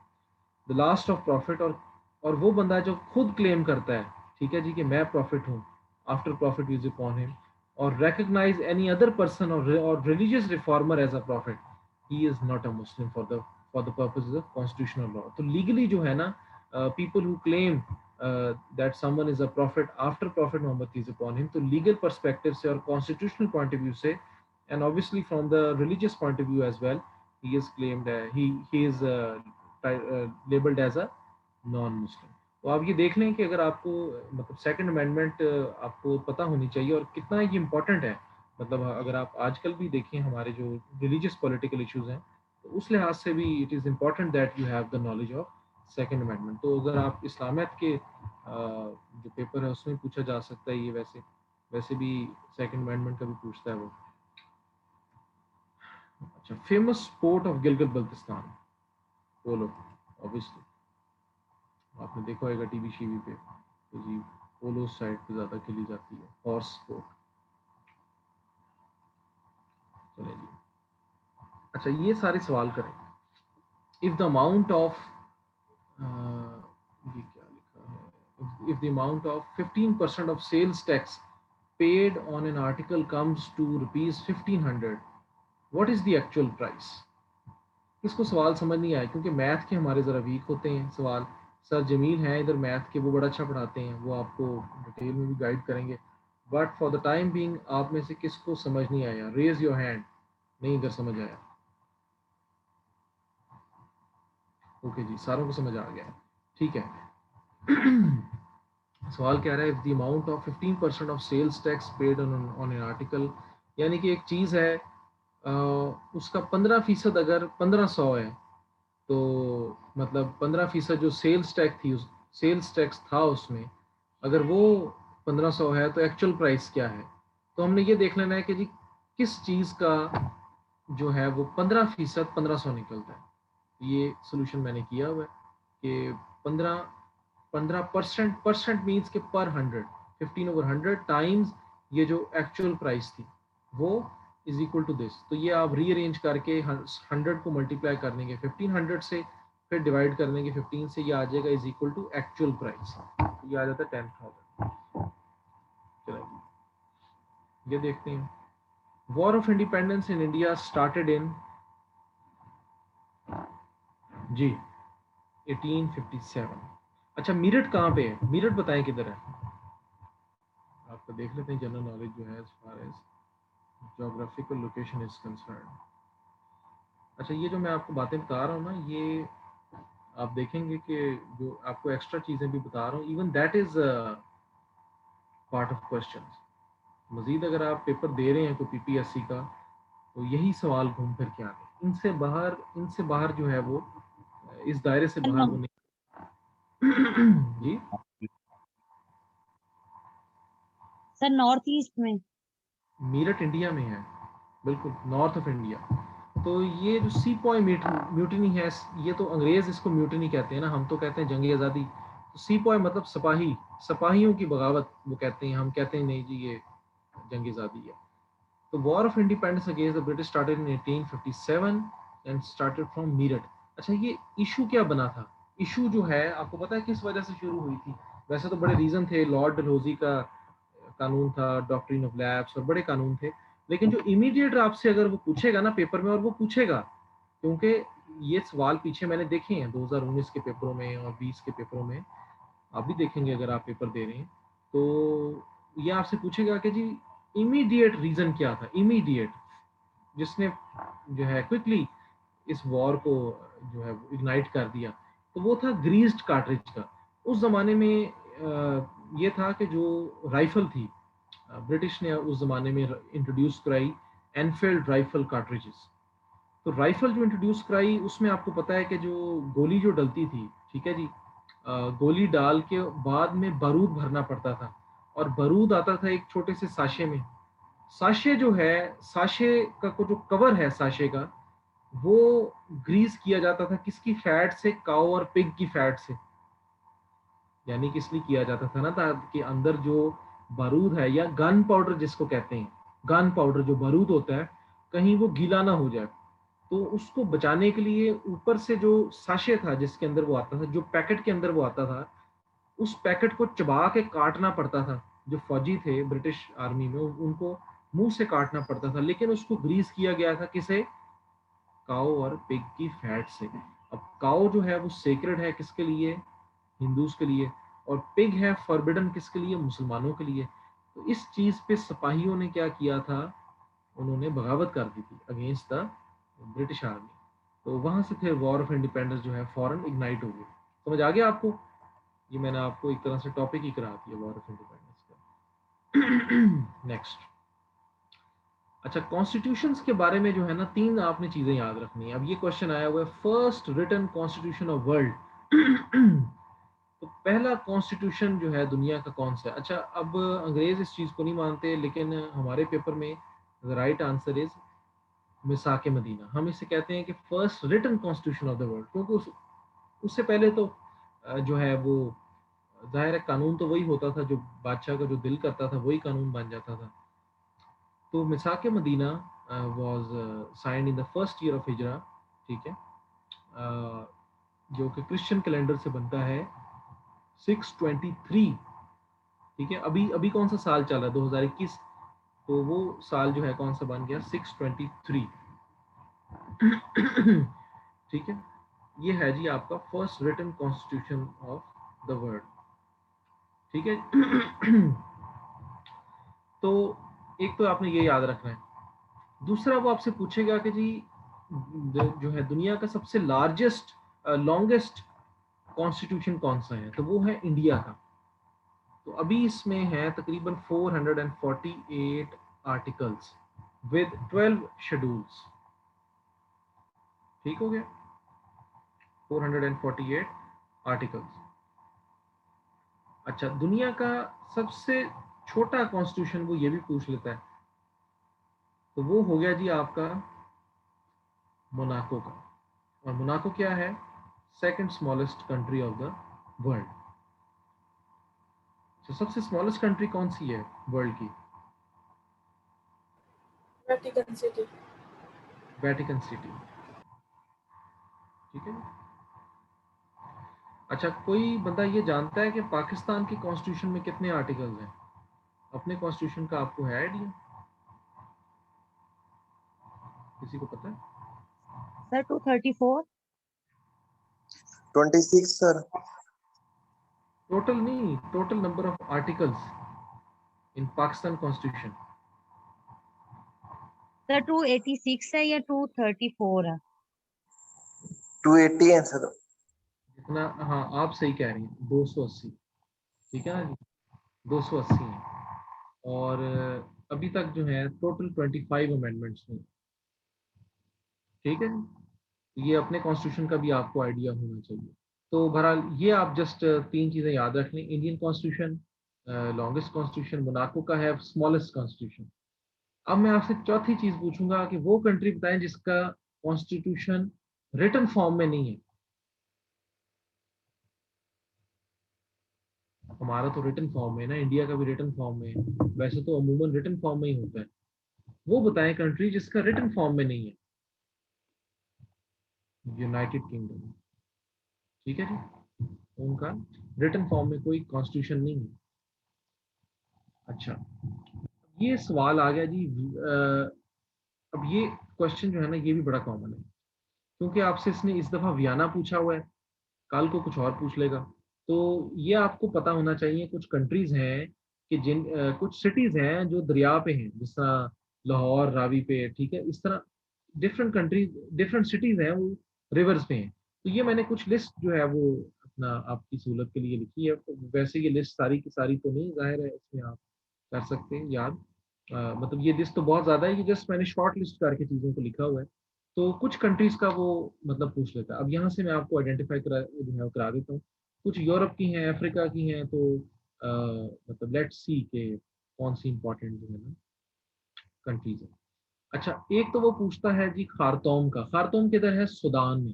the last of prophet, और वो बंदा जो खुद क्लेम करता है, ठीक है जी, कि मैं प्रॉफिट हूँ after profit use upon him, और recognize any other person or religious reformer as a prophet, he is not a Muslim for the purposes of constitutional law. तो legally जो है ना people who claim that someone is a prophet after Prophet Muhammad peace upon him, तो legal perspective से और constitutional point of view से, and obviously from the religious point of view as well, he is claimed he is labeled as a non Muslim. तो आप ये देख लें कि अगर आपको मतलब सेकंड अमेंडमेंट आपको पता होनी चाहिए और कितना ये इम्पोर्टेंट है। मतलब अगर आप आजकल भी देखें हमारे जो रिलीजियस पॉलिटिकल इश्यूज हैं, तो उस लिहाज से भी it is important that you have the knowledge of second amendment. तो अगर आप इस्लामियत के जो पेपर है उसमें पूछा जा सकता है ये, वैसे वैसे भी सेकंड अमेंडमेंट का भी पूछता है वो। अच्छा, famous sport of Gilgit Baltistan, polo. Obviously आपने देखा होगा टीवी शीवी पे, तो जी पोलो साइड पे ज़्यादा खेली जाती है, हॉर्स स्पोर्ट। चले जी, अच्छा ये सारे सवाल करें। इफ द अमाउंट ऑफ ये क्या लिखा है, if the amount of 15% of sales tax paid on an article comes to rupees 1500, what is the actual price? इसको सवाल समझ नहीं आया क्योंकि मैथ के हमारे ज़रा वीक होते हैं सवाल। सर जमील हैं इधर मैथ के, वो बड़ा अच्छा पढ़ाते हैं, वो आपको डिटेल में भी गाइड करेंगे। But for the time being आप में से किसको समझ नहीं आया? Raise your hand. नहीं इधर समझ आया? ओके जी, सारों को समझ आ गया, ठीक है। सवाल कह रहा है if the amount of 15% of sales tax paid on an article, यानी कि एक चीज़ है उसका 15% अगर 1500 है तो मतलब 15% जो सेल्स टैक्स थी, उस सेल्स टैक्स था उसमें, अगर वो 1500 है तो एक्चुअल प्राइस क्या है? तो हमने ये देख लेना है कि जी किस चीज़ का जो है वो 15% 1500 निकलता है। ये सोल्यूशन मैंने किया हुआ है कि 15% परसेंट मीन्स के पर 100, 15/100 टाइम्स ये जो एक्चुअल प्राइस थी वो इज इक्वल टू दिस। तो ये आप रीअरेंज करके 100 को मल्टीप्लाई कर देंगे 1500 से, फिर डिवाइड कर देंगे 15 से, ये आ जाएगा is equal to actual price. ये आ जाता है 10,000। चलिए ये देखते हैं। War of independence in India started in जी 1857। अच्छा मीरठ कहाँ पे है? मीरठ बताएं किधर है? आपको देख लेते हैं जनरल नॉलेज जो है as far as geographical location is concern. अच्छा ये जो मैं आपको बातें बता रहा हूँ ना, ये आप देखेंगे कि जो आपको एक्स्ट्रा चीज़ें भी बता रहा हूँ, even that is part of questions. मजीद अगर आप पेपर दे रहे हैं कोई पीपीएससी का, तो यही सवाल घूम फिर के आ रहे, इनसे बाहर जो है वो इस दायरे से बाहर वो नहीं। जी सर नॉर्थ ईस्ट में। मीरठ इंडिया में है, बिल्कुल नॉर्थ ऑफ इंडिया। तो ये जो सीपॉय म्यूटिनी है, ये तो अंग्रेज इसको म्यूटिनी कहते हैं ना, हम तो कहते हैं जंग आज़ादी। तो सीपॉय मतलब सिपाही, सिपाहियों की बगावत वो कहते हैं, हम कहते हैं नहीं जी ये जंग आज़ादी है। तो war of independence against the British started in 1857 and started from Meerut. अच्छा ये इशू क्या बना था? इशू जो है आपको पता है किस वजह से शुरू हुई थी? वैसे तो बड़े रीजन थे, लॉर्ड डलहौजी का कानून था, डॉक्ट्रिन ऑफ लैप्स और बड़े कानून थे, लेकिन जो इमीडिएट आपसे अगर वो पूछेगा ना पेपर में, और वो पूछेगा क्योंकि ये सवाल पीछे मैंने देखे हैं 2019 के पेपरों में और 20 के पेपरों में, आप भी देखेंगे अगर आप पेपर दे रहे हैं, तो ये आपसे पूछेगा कि जी इमीडिएट रीजन क्या था, इमीडिएट जिसने जो है क्विकली इस वॉर को जो है इग्नाइट कर दिया। तो वो था ग्रीस्ड कार्ट्रिज का। उस जमाने में ये था कि जो राइफल थी, ब्रिटिश ने उस जमाने में इंट्रोड्यूस कराई एनफील्ड राइफल कार्ट्रिजेस। तो राइफल जो इंट्रोड्यूस कराई उसमें आपको पता है कि जो गोली जो डलती थी, ठीक है जी, गोली डाल के बाद में बारूद भरना पड़ता था, और बारूद आता था एक छोटे से साशे में। साशे जो है, साशे का जो कवर है साशे का, वो ग्रीस किया जाता था किसकी फैट से? काऊ और पिग की फैट से। यानी कि इसलिए किया जाता था ना ताकि अंदर जो बारूद है, या गन पाउडर जिसको कहते हैं, गन पाउडर जो बारूद होता है, कहीं वो गीला ना हो जाए। तो उसको बचाने के लिए ऊपर से जो साशे था जिसके अंदर वो आता था, जो पैकेट के अंदर वो आता था, उस पैकेट को चबा के काटना पड़ता था। जो फौजी थे ब्रिटिश आर्मी में उनको मुंह से काटना पड़ता था, लेकिन उसको ग्रीस किया गया था किसे? काऊ और पिग की फैट से। अब काऊ जो है वो सेक्रेड है किसके लिए? हिंदूज के लिए। और पिग है फॉरबिडन किसके लिए? मुसलमानों के लिए। तो इस चीज पे सिपाहियों ने क्या किया था? उन्होंने बगावत कर दी थी अगेंस्ट द ब्रिटिश आर्मी। तो वहां से फिर वॉर ऑफ इंडिपेंडेंस जो है फॉरन इग्नाइट हो गई। समझ आ गया आपको? ये मैंने आपको एक तरह से टॉपिक ही करा दिया वॉर ऑफ इंडिपेंडेंस का। नेक्स्ट। अच्छा कॉन्स्टिट्यूशंस के बारे में जो है ना, 3 आपने चीजें याद रखनी है। अब ये क्वेश्चन आया हुआ है, first written constitution of world. तो पहला कॉन्स्टिट्यूशन जो है दुनिया का कौन सा है? अच्छा अब अंग्रेज इस चीज को नहीं मानते, लेकिन हमारे पेपर में राइट आंसर इज मिसाक मदीना। हम इसे कहते हैं कि first written constitution of the world, क्योंकि उससे पहले तो जो है वो जाहिर है कानून तो वही होता था, जो बादशाह का जो दिल करता था वही कानून बन जाता था। तो मिसाक Medina was signed in the first year of Hijra, ठीक है, जो कि क्रिश्चियन कैलेंडर से बनता है 623। ठीक है, अभी अभी कौन सा साल चल रहा है, 2021, तो वो साल जो है कौन सा बन गया, 623। ठीक है, ये है जी आपका first written constitution of the world. ठीक है। तो एक तो आपने ये याद रखना है। दूसरा वो आपसे पूछेगा कि जी जो है दुनिया का सबसे लार्जेस्ट लॉन्गेस्ट कॉन्स्टिट्यूशन कौन सा है, तो वो है इंडिया का। तो अभी इसमें है तकरीबन 448 आर्टिकल्स विद 12 शेड्यूल्स। ठीक हो गया, 448 आर्टिकल्स। अच्छा, दुनिया का सबसे छोटा कॉन्स्टिट्यूशन वो ये भी पूछ लेता है, तो वो हो गया जी आपका मोनाको का। और मोनाको क्या है, second smallest country of the world. तो सबसे स्मॉलेस्ट कंट्री कौन सी है वर्ल्ड की, वेटिकन सिटी। Vatican city. ठीक है। अच्छा, कोई बंदा ये जानता है कि पाकिस्तान के कॉन्स्टिट्यूशन में कितने आर्टिकल्स हैं, अपने कॉन्स्टिट्यूशन का आपको है आइडिया, किसी को पता है? सर 234। 26 सर। टोटल नहीं, total number of articles in Pakistan constitution. Sir 286 है या 234 है? 280 है सर। जितना, हाँ आप सही कह रही हैं, 280। ठीक है ना जी, 280 है। और अभी तक जो है टोटल 25 अमेंडमेंट्स हुए। ठीक है जी, ये अपने कॉन्स्टिट्यूशन का भी आपको आइडिया होना चाहिए। तो बहरहाल ये आप जस्ट तीन चीज़ें याद रख लें, Indian constitution longest constitution, Monaco का है स्मॉलेस्ट कॉन्स्टिट्यूशन। अब मैं आपसे चौथी चीज़ पूछूंगा कि वो कंट्री बताएं जिसका कॉन्स्टिट्यूशन रिटन फॉर्म में नहीं है। हमारा तो रिटन फॉर्म में है ना, इंडिया का भी रिटन फॉर्म में है, वैसे तो अमूमन रिटन फॉर्म में ही होता है। वो बताएं कंट्री जिसका रिटन फॉर्म में नहीं है। United kingdom. ठीक है जी, उनका रिटन फॉर्म में कोई कॉन्स्टिट्यूशन नहीं है। अच्छा, ये सवाल आ गया जी। अब ये क्वेश्चन जो है ना, ये भी बड़ा कॉमन है, क्योंकि आपसे इसने इस दफा वियना पूछा हुआ है, कल को कुछ और पूछ लेगा। तो ये आपको पता होना चाहिए, कुछ कंट्रीज हैं कि कुछ सिटीज हैं जो दरिया पे हैं, जिस तरह लाहौर रावी पे, ठीक है, इस तरह डिफरेंट कंट्रीज, डिफरेंट सिटीज हैं वो रिवर्स पे हैं। तो ये मैंने कुछ लिस्ट जो है वो अपना आपकी सहूलत के लिए लिखी है। तो वैसे ये लिस्ट सारी की सारी तो नहीं जाहिर है, इसमें आप कर सकते हैं याद। मतलब ये लिस्ट तो बहुत ज्यादा है, ये जस्ट मैंने शॉर्ट लिस्ट करके चीजों को लिखा हुआ है। तो कुछ कंट्रीज का वो मतलब पूछ लेता है। अब यहाँ से मैं आपको आइडेंटिफाई जो है वो करा देता हूँ। कुछ यूरोप की हैं, अफ्रीका की हैं, तो मतलब लेट्स सी के कौन सी इंपॉर्टेंट जो है ना कंट्रीज है। अच्छा, एक तो वो पूछता है जी खारतौम का। खारतौम किधर है, सूडान में।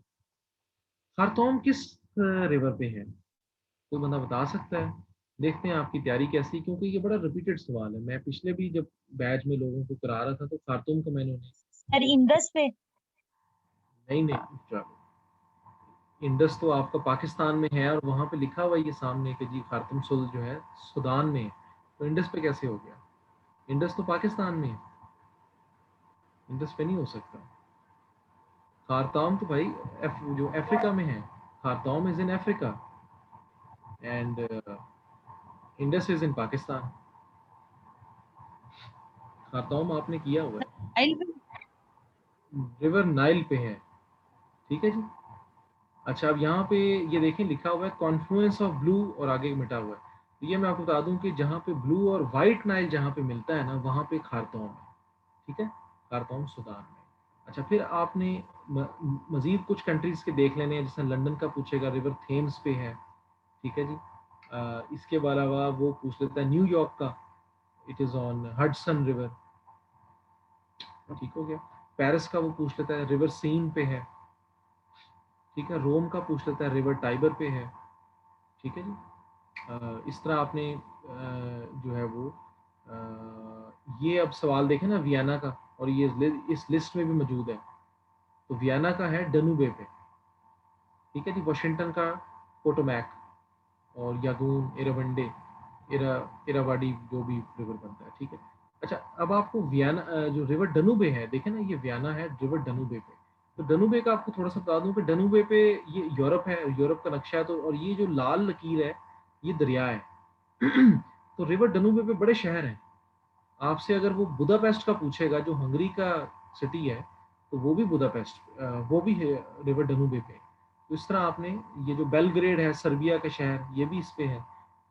खारतौम किस रिवर पे है, कोई बंदा बता सकता है? देखते हैं आपकी तैयारी कैसी, क्योंकि ये बड़ा रिपीटेड सवाल है। मैं पिछले भी जब बैच में लोगों को करा रहा था तो खारतूम को मैंने उन्हें सर इंडस पे। नहीं नहीं चलो, इंडस तो आपका पाकिस्तान में है और वहां पे लिखा हुआ है ये सामने कि जी खारतूम सुल जो है सूडान में है, तो इंडस पे कैसे हो गया? इंडस तो पाकिस्तान में है, इंडस पे नहीं हो सकता। खारतौम तो भाई जो अफ्रीका में है, Khartoum is in Africa and Indus is in Pakistan. Khartoum आपने किया हुआ है, नाइल पे। रिवर नाइल पे है। ठीक है जी। अच्छा, अब यहाँ पे ये देखें लिखा हुआ है कॉन्फ्लुएंस ऑफ ब्लू और आगे मिटा हुआ है। तो ये मैं आपको बता दूं कि जहाँ पे ब्लू और वाइट नाइल जहाँ पे मिलता है ना, वहाँ पे खारतौम है। ठीक है, खारतौम सूडान में। अच्छा, फिर आपने मजीद कुछ कंट्रीज के देख लेने हैं, जैसे लंदन का पूछेगा, रिवर थेम्स पे है। ठीक है जी। इसके अलावा वो पूछ लेता है न्यूयॉर्क का, it is on Hudson river. ठीक हो गया। पेरिस का वो पूछ लेता है रिवर सीन पे है। ठीक है, रोम का पूछ लेता है रिवर टाइबर पे है। ठीक है जी। इस तरह आपने जो है वो ये अब सवाल देखें ना वियना का, और ये इस लिस्ट में भी मौजूद है। तो वियना का है डनूबे पे। ठीक है जी। वाशिंगटन का पोटोमैक। और यागून, इरावंडे, इरावाडी जो भी रिवर बनता है, ठीक है। अच्छा, अब आपको वियना जो रिवर डनुबे है, देखे ना ये वियना है रिवर डनुबे पे। तो डनुबे का आपको थोड़ा सा बता दूं कि डनुबे पे ये यूरोप है, यूरोप का नक्शा है, तो और ये जो लाल लकीर है ये दरिया है। तो रिवर डनुबे पे बड़े शहर हैं। आपसे अगर वो बुदापेस्ट का पूछेगा, जो हंगरी का सिटी है, तो वो भी बुदापेस्ट, वो भी है रिवर डनूबे पे। तो इस तरह आपने ये जो बेलग्रेड है सर्बिया का शहर, ये भी इस पे है।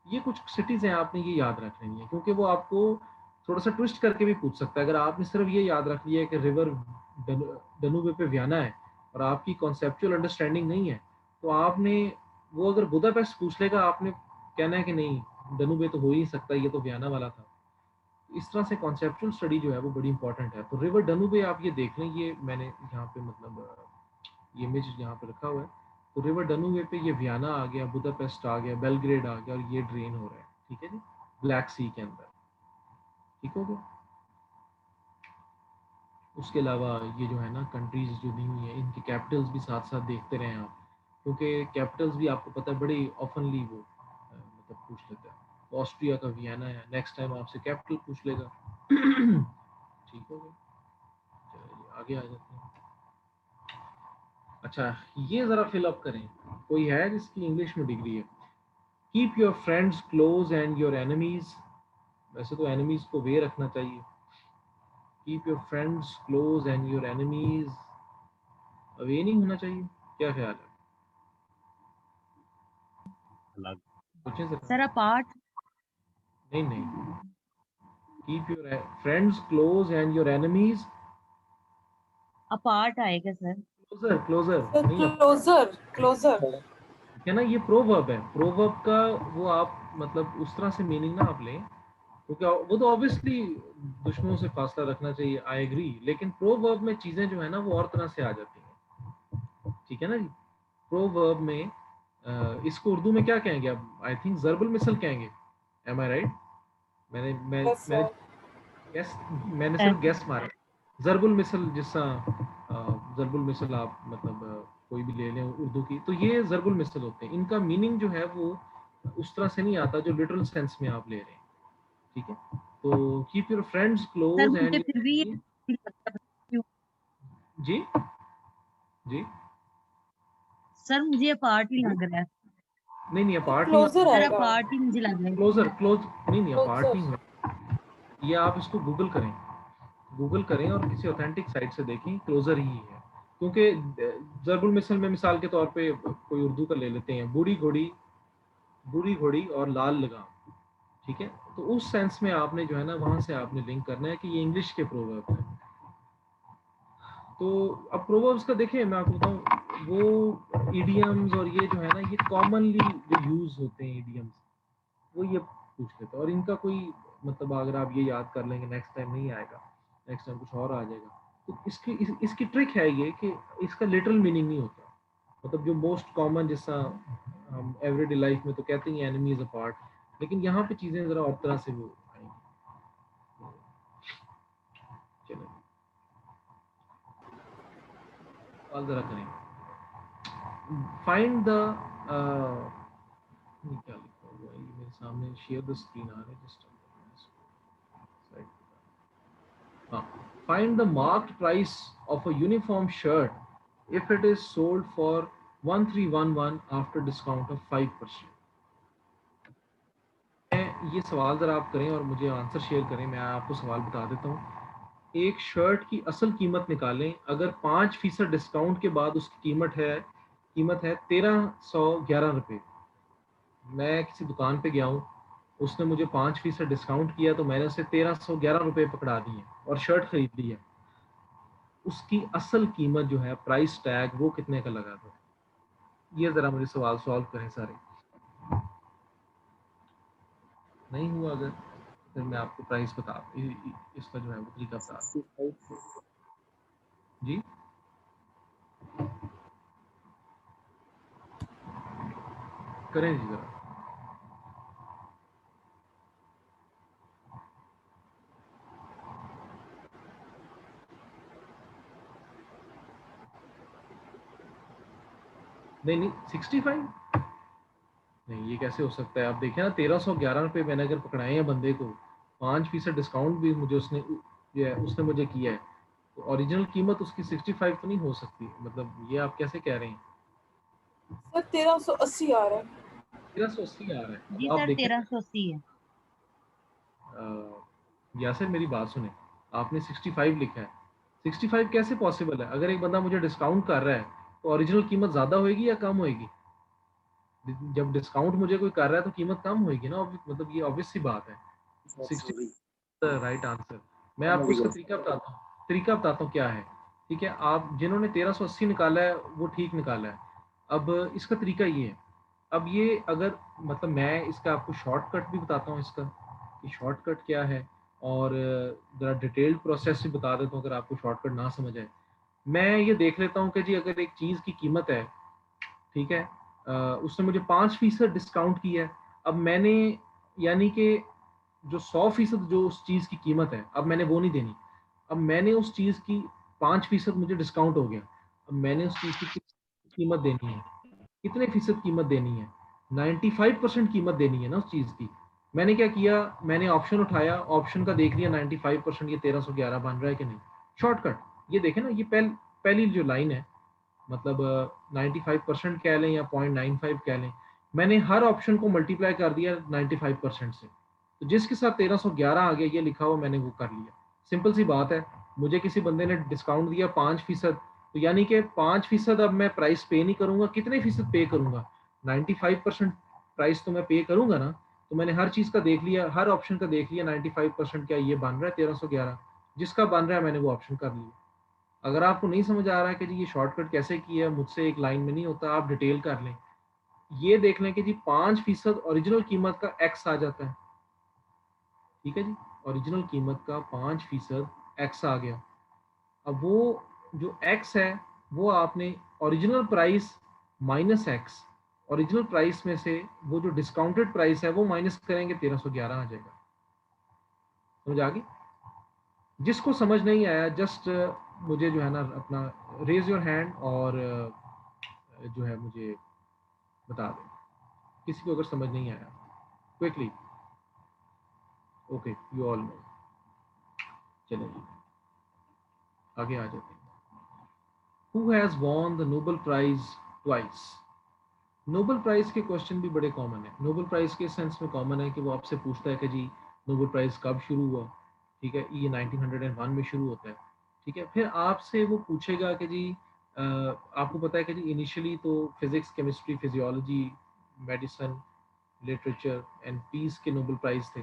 ये कुछ सिटीज हैं, आपने ये याद रख लेनी है, क्योंकि वो आपको थोड़ा सा ट्विस्ट करके भी पूछ सकता है। अगर आपने सिर्फ ये याद रख लिया है कि रिवर डनूबे पे वियना है और आपकी कॉन्सेप्चुअल अंडरस्टैंडिंग नहीं है, तो आपने वो अगर बुदापेस्ट पूछ लेगा, आपने कहना है कि नहीं, डनूबे तो हो ही नहीं सकता, ये तो वियना वाला था। इस तरह से कॉन्सेप्चुअल स्टडी जो है वो बड़ी इंपॉर्टेंट है। तो रिवर डनूबे आप ये देख लें, ये मैंने यहाँ पे मतलब ये इमेज यहाँ पे रखा हुआ है। तो रिवर डनूबे पे ये वियना आ गया, बुदापेस्ट आ गया, बेलग्रेड आ गया, और ये ड्रेन हो रहा है, ठीक है जी, ब्लैक सी के अंदर। ठीक हो गया। उसके अलावा ये जो है ना कंट्रीज जो दी हुई है, इनकी कैपिटल्स भी साथ साथ देखते रहें आप, क्योंकि कैपिटल्स भी आपको पता है बड़ी ऑफनली वो मतलब पूछ लेता है। तो ऑस्ट्रिया का वियना है, नेक्स्ट टाइम आपसे कैपिटल पूछ लेगा। ठीक हो गया। चलिए आगे आ जाते हैं। अच्छा, ये जरा फिल अप करें। कोई है जिसकी इंग्लिश में डिग्री है? Keep your friends close and your enemies. वैसे तो एनिमीज को वे रखना चाहिए। Keep your friends close and your enemies away नहीं होना चाहिए। क्या ख्याल है? अलग। सोचें सर जरा। अपार्ट। नहीं नहीं, keep your friends close and your enemies apart आएगा सर। क्लोजर। क्लोजर सर नहीं, क्लोजर क्लोजर। क्या ना, ये प्रोवर्ब है। प्रोवर्ब का वो आप मतलब उस तरह से मीनिंग ना आप लें, क्योंकि वो तो ऑब्वियसली दुश्मनों से फासला रखना चाहिए, आई एग्री, लेकिन प्रोवर्ब में चीजें जो है ना वो और तरह से आ जाती हैं, ठीक है ना जी। प्रोवर्ब में इसको उर्दू में क्या कहेंगे? अब आई थिंक जर्बल मिसल कहेंगे। एम आई राइट? मैंने मैं यस मैंने सर। गैस मैंने सिर्फ गैस मारा। जर्बुल मिसल जिसका जर्बुल मिसल आप मतलब कोई भी ले लें उर्दू की, तो ये जर्बुल मिसल होते हैं। इनका मीनिंग जो है वो उस तरह से नहीं आता जो लिटरल सेंस में आप ले रहे हैं, ठीक है। तो keep your friends sir close मुझे एंड फिर भी ये क्यों- जी जी सर मुझे अपार्ट ही जी। लग रहा है। नहीं नहीं, अपार्ट नहीं क्लोजर होता। सर आएगा। अपार्ट ही मुझे लग रहा है। क्लोजर क्लोज नहीं नहीं, अपार्ट क्लोजर। नहीं हुआ। ये आप इसको गूगल करें, गूगल करें और किसी ऑथेंटिक साइट से देखें, क्लोजर ही है। क्योंकि जरबुल मिसल में मिसाल के तौर पे कोई उर्दू का ले लेते हैं, बूढ़ी घोड़ी और लाल लगाम, ठीक है। तो उस सेंस में आपने जो है ना वहां से आपने लिंक करना है कि ये इंग्लिश के प्रोवर्ब है। तो अब प्रोवर्ब्स का देखें, मैं आपको बताऊं, वो इडियम्स और ये जो है ना, ये कॉमनली जो यूज होते हैं इडियम्स, वो ये पूछ लेते हैं। और इनका कोई मतलब अगर आप ये याद कर लेंगे, नेक्स्ट टाइम नहीं आएगा, नेक्स्ट टाइम कुछ और आ जाएगा। तो इसकी ट्रिक है ये कि इसका लिटरल मीनिंग नहीं होता। मतलब जो मोस्ट कॉमन, जैसा हम एवरीडे लाइफ में तो कहते हैं एनिमी इज अ पार्ट, लेकिन यहाँ पे चीजें जरा और तरह से वो आएंगी। चलो और जरा करें। फाइंड द क्या लिखा हुआ है, ये मेरे सामने शेयर द स्क्रीन आ रहा है just. Find the marked price of a uniform shirt if it is sold for 1311 after discount of 5%. ये सवाल जरा आप करें और मुझे आंसर शेयर करें। मैं आपको सवाल बता देता हूँ। एक शर्ट की असल कीमत निकालें, अगर 5% डिस्काउंट के बाद उसकी कीमत है 1311 रुपये। मैं किसी दुकान पे गया हूँ, उसने मुझे 5% डिस्काउंट किया, तो मैंने उसे 1311 रुपये पकड़ा दिए और शर्ट खरीद ली है। उसकी असल कीमत जो है, प्राइस टैग, वो कितने का लगा था? ये जरा मुझे सवाल सॉल्व करें सारे। नहीं हुआ अगर, फिर मैं आपको प्राइस बता इसका जो है वो तरीका बता। 65। जी करें जी जरा। नहीं नहीं, 65 नहीं, ये कैसे हो सकता है? आप देखें ना, 1311 रुपये मैंने अगर पकड़ाए हैं बंदे को, 5% डिस्काउंट भी मुझे उसने मुझे किया है, तो ओरिजिनल कीमत उसकी 65 तो नहीं हो सकती। मतलब ये आप कैसे कह रहे हैं? सर 1380 आ रहा है। 1380 आ रहा है। जी अब आप सर देखें 1380 है। यासिर मेरी बात सुने, आपने 65 लिखा है, 65 कैसे पॉसिबल है? अगर एक बंदा मुझे डिस्काउंट कर रहा है तो ओरिजिनल कीमत ज़्यादा होएगी या कम होएगी? जब डिस्काउंट मुझे कोई कर रहा है तो कीमत कम होएगी ना, मतलब ये ऑब्वियस सी बात है। 60 राइट आंसर। मैं आपको इसका तरीका बताता हूँ क्या है। ठीक है, आप जिन्होंने 1380 निकाला है वो ठीक निकाला है। अब इसका तरीका ये है, अब ये अगर मतलब मैं इसका आपको शॉर्टकट भी बताता हूँ इसका, कि शॉर्टकट क्या है, और ज़रा डिटेल्ड प्रोसेस भी बता देता हूँ अगर आपको शॉर्टकट ना समझ आए। मैं ये देख लेता हूँ कि जी अगर एक चीज़ की कीमत है, ठीक है, उसने मुझे 5% डिस्काउंट किया है। अब मैंने, यानी कि जो 100% जो उस चीज़ की कीमत है, अब मैंने वो नहीं देनी। अब मैंने उस चीज़ की 5% मुझे डिस्काउंट हो गया। अब मैंने उस चीज़ की कीमत देनी है, कितने फीसद कीमत देनी है? 95% कीमत देनी है ना उस चीज़ की। मैंने क्या किया, मैंने ऑप्शन उठाया, ऑप्शन का देख लिया 95% ये 1311 बन रहा है कि नहीं। शॉर्टकट ये देखें ना, ये पहली जो लाइन है, मतलब 95% कह लें या 0.95 कह लें, मैंने हर ऑप्शन को मल्टीप्लाई कर दिया 95% से, तो जिसके साथ 1311 आ गया ये लिखा हुआ, मैंने वो कर लिया। सिंपल सी बात है। मुझे किसी बंदे ने डिस्काउंट दिया 5%, तो यानी कि 5% अब मैं प्राइस पे नहीं करूंगा, कितने फीसद पे करूंगा? 95% प्राइस तो मैं पे करूंगा ना। तो मैंने हर चीज का देख लिया, हर ऑप्शन का देख लिया, 95% क्या ये बन रहा है 1311, जिसका बन रहा है मैंने वो ऑप्शन कर लिया। अगर आपको नहीं समझ आ रहा है कि जी ये शॉर्टकट कैसे किया है, मुझसे एक लाइन में नहीं होता, आप डिटेल कर लें। ये देख लें कि जी 5% ओरिजिनल कीमत का एक्स आ जाता है। ठीक है जी, ओरिजिनल कीमत का 5% एक्स आ गया। अब वो जो एक्स है, वो आपने original price minus x, original price में से वो जो डिस्काउंटेड प्राइस है वो माइनस करेंगे, 1311 आ जाएगा। समझ आ गई? जिसको समझ नहीं आया जस्ट मुझे जो है ना अपना रेज योर हैंड, और जो है मुझे बता दें, किसी को अगर समझ नहीं आया quickly. Okay, you all know. चलिए आगे आ जाते हैं। Who has won the Nobel prize twice? Nobel prize के क्वेश्चन भी बड़े कॉमन है। नोबेल प्राइज के सेंस में कॉमन है कि वो आपसे पूछता है कि जी नोबेल प्राइज कब शुरू हुआ। ठीक है, ये 1901 में शुरू होता है। ठीक है, फिर आपसे वो पूछेगा कि जी आपको पता है कि जी इनिशियली तो physics, chemistry, physiology, medicine, literature and peace के नोबेल प्राइज थे।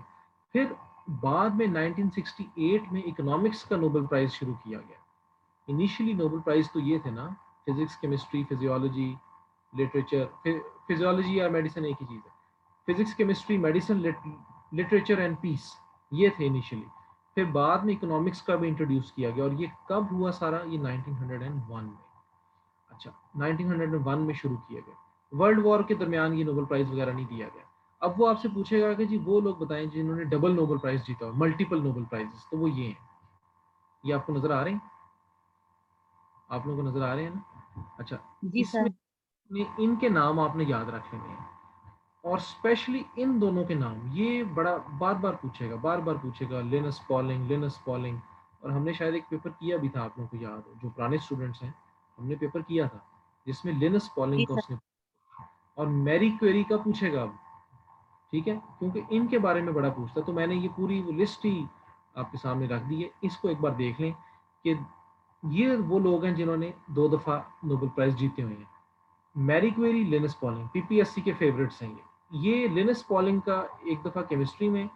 फिर बाद में 1968 में इकोनॉमिक्स का नोबेल प्राइज शुरू किया गया। इनिशियली नोबेल प्राइज तो ये थे ना, physics, chemistry, physiology, literature, physiology या मेडिसिन एक ही चीज़ है। Physics, chemistry, medicine, literature and peace, ये थे इनिशियली। फिर बाद में इकोनॉमिक्स का भी इंट्रोड्यूस किया गया, और ये कब हुआ सारा? ये 1901 में। अच्छा, 1901 में शुरू किया गया। वर्ल्ड वॉर के दरमियान ये नोबेल प्राइज वगैरह नहीं दिया गया। अब वो आपसे पूछेगा कि जी वो लोग बताएं जिन्होंने डबल नोबेल प्राइज जीता हो, मल्टीपल नोबेल प्राइजेस, तो वो ये हैं। ये आपको नजर आ रहे हैं? आप लोगों को नजर आ रहे हैं ना? अच्छा, जी इसमें सर। इनके नाम आपने याद रख लेने हैं, और स्पेशली इन दोनों के नाम। ये बड़ा बार बार पूछेगा, बार बार पूछेगा, लिनस पॉलिंग, लिनस पॉलिंग। और हमने शायद एक पेपर किया भी था, आप लोगों को याद हो जो पुराने स्टूडेंट्स हैं, हमने पेपर किया था जिसमें लिनस जी पॉलिंग का सर। उसने, और मैरी क्वेरी का पूछेगा अब। ठीक है, क्योंकि इनके बारे में बड़ा पूछता, तो मैंने ये पूरी वो लिस्ट ही आपके सामने रख दी है। इसको एक बार देख लें कि ये वो लोग हैं जिन्होंने 2 दफा नोबेल प्राइज जीते हुए हैं। Marie Curie, Linus Pauling, PPSC के फेवरेट्स हैं ये लिनस पॉलिंग का एक दफा केमिस्ट्री में,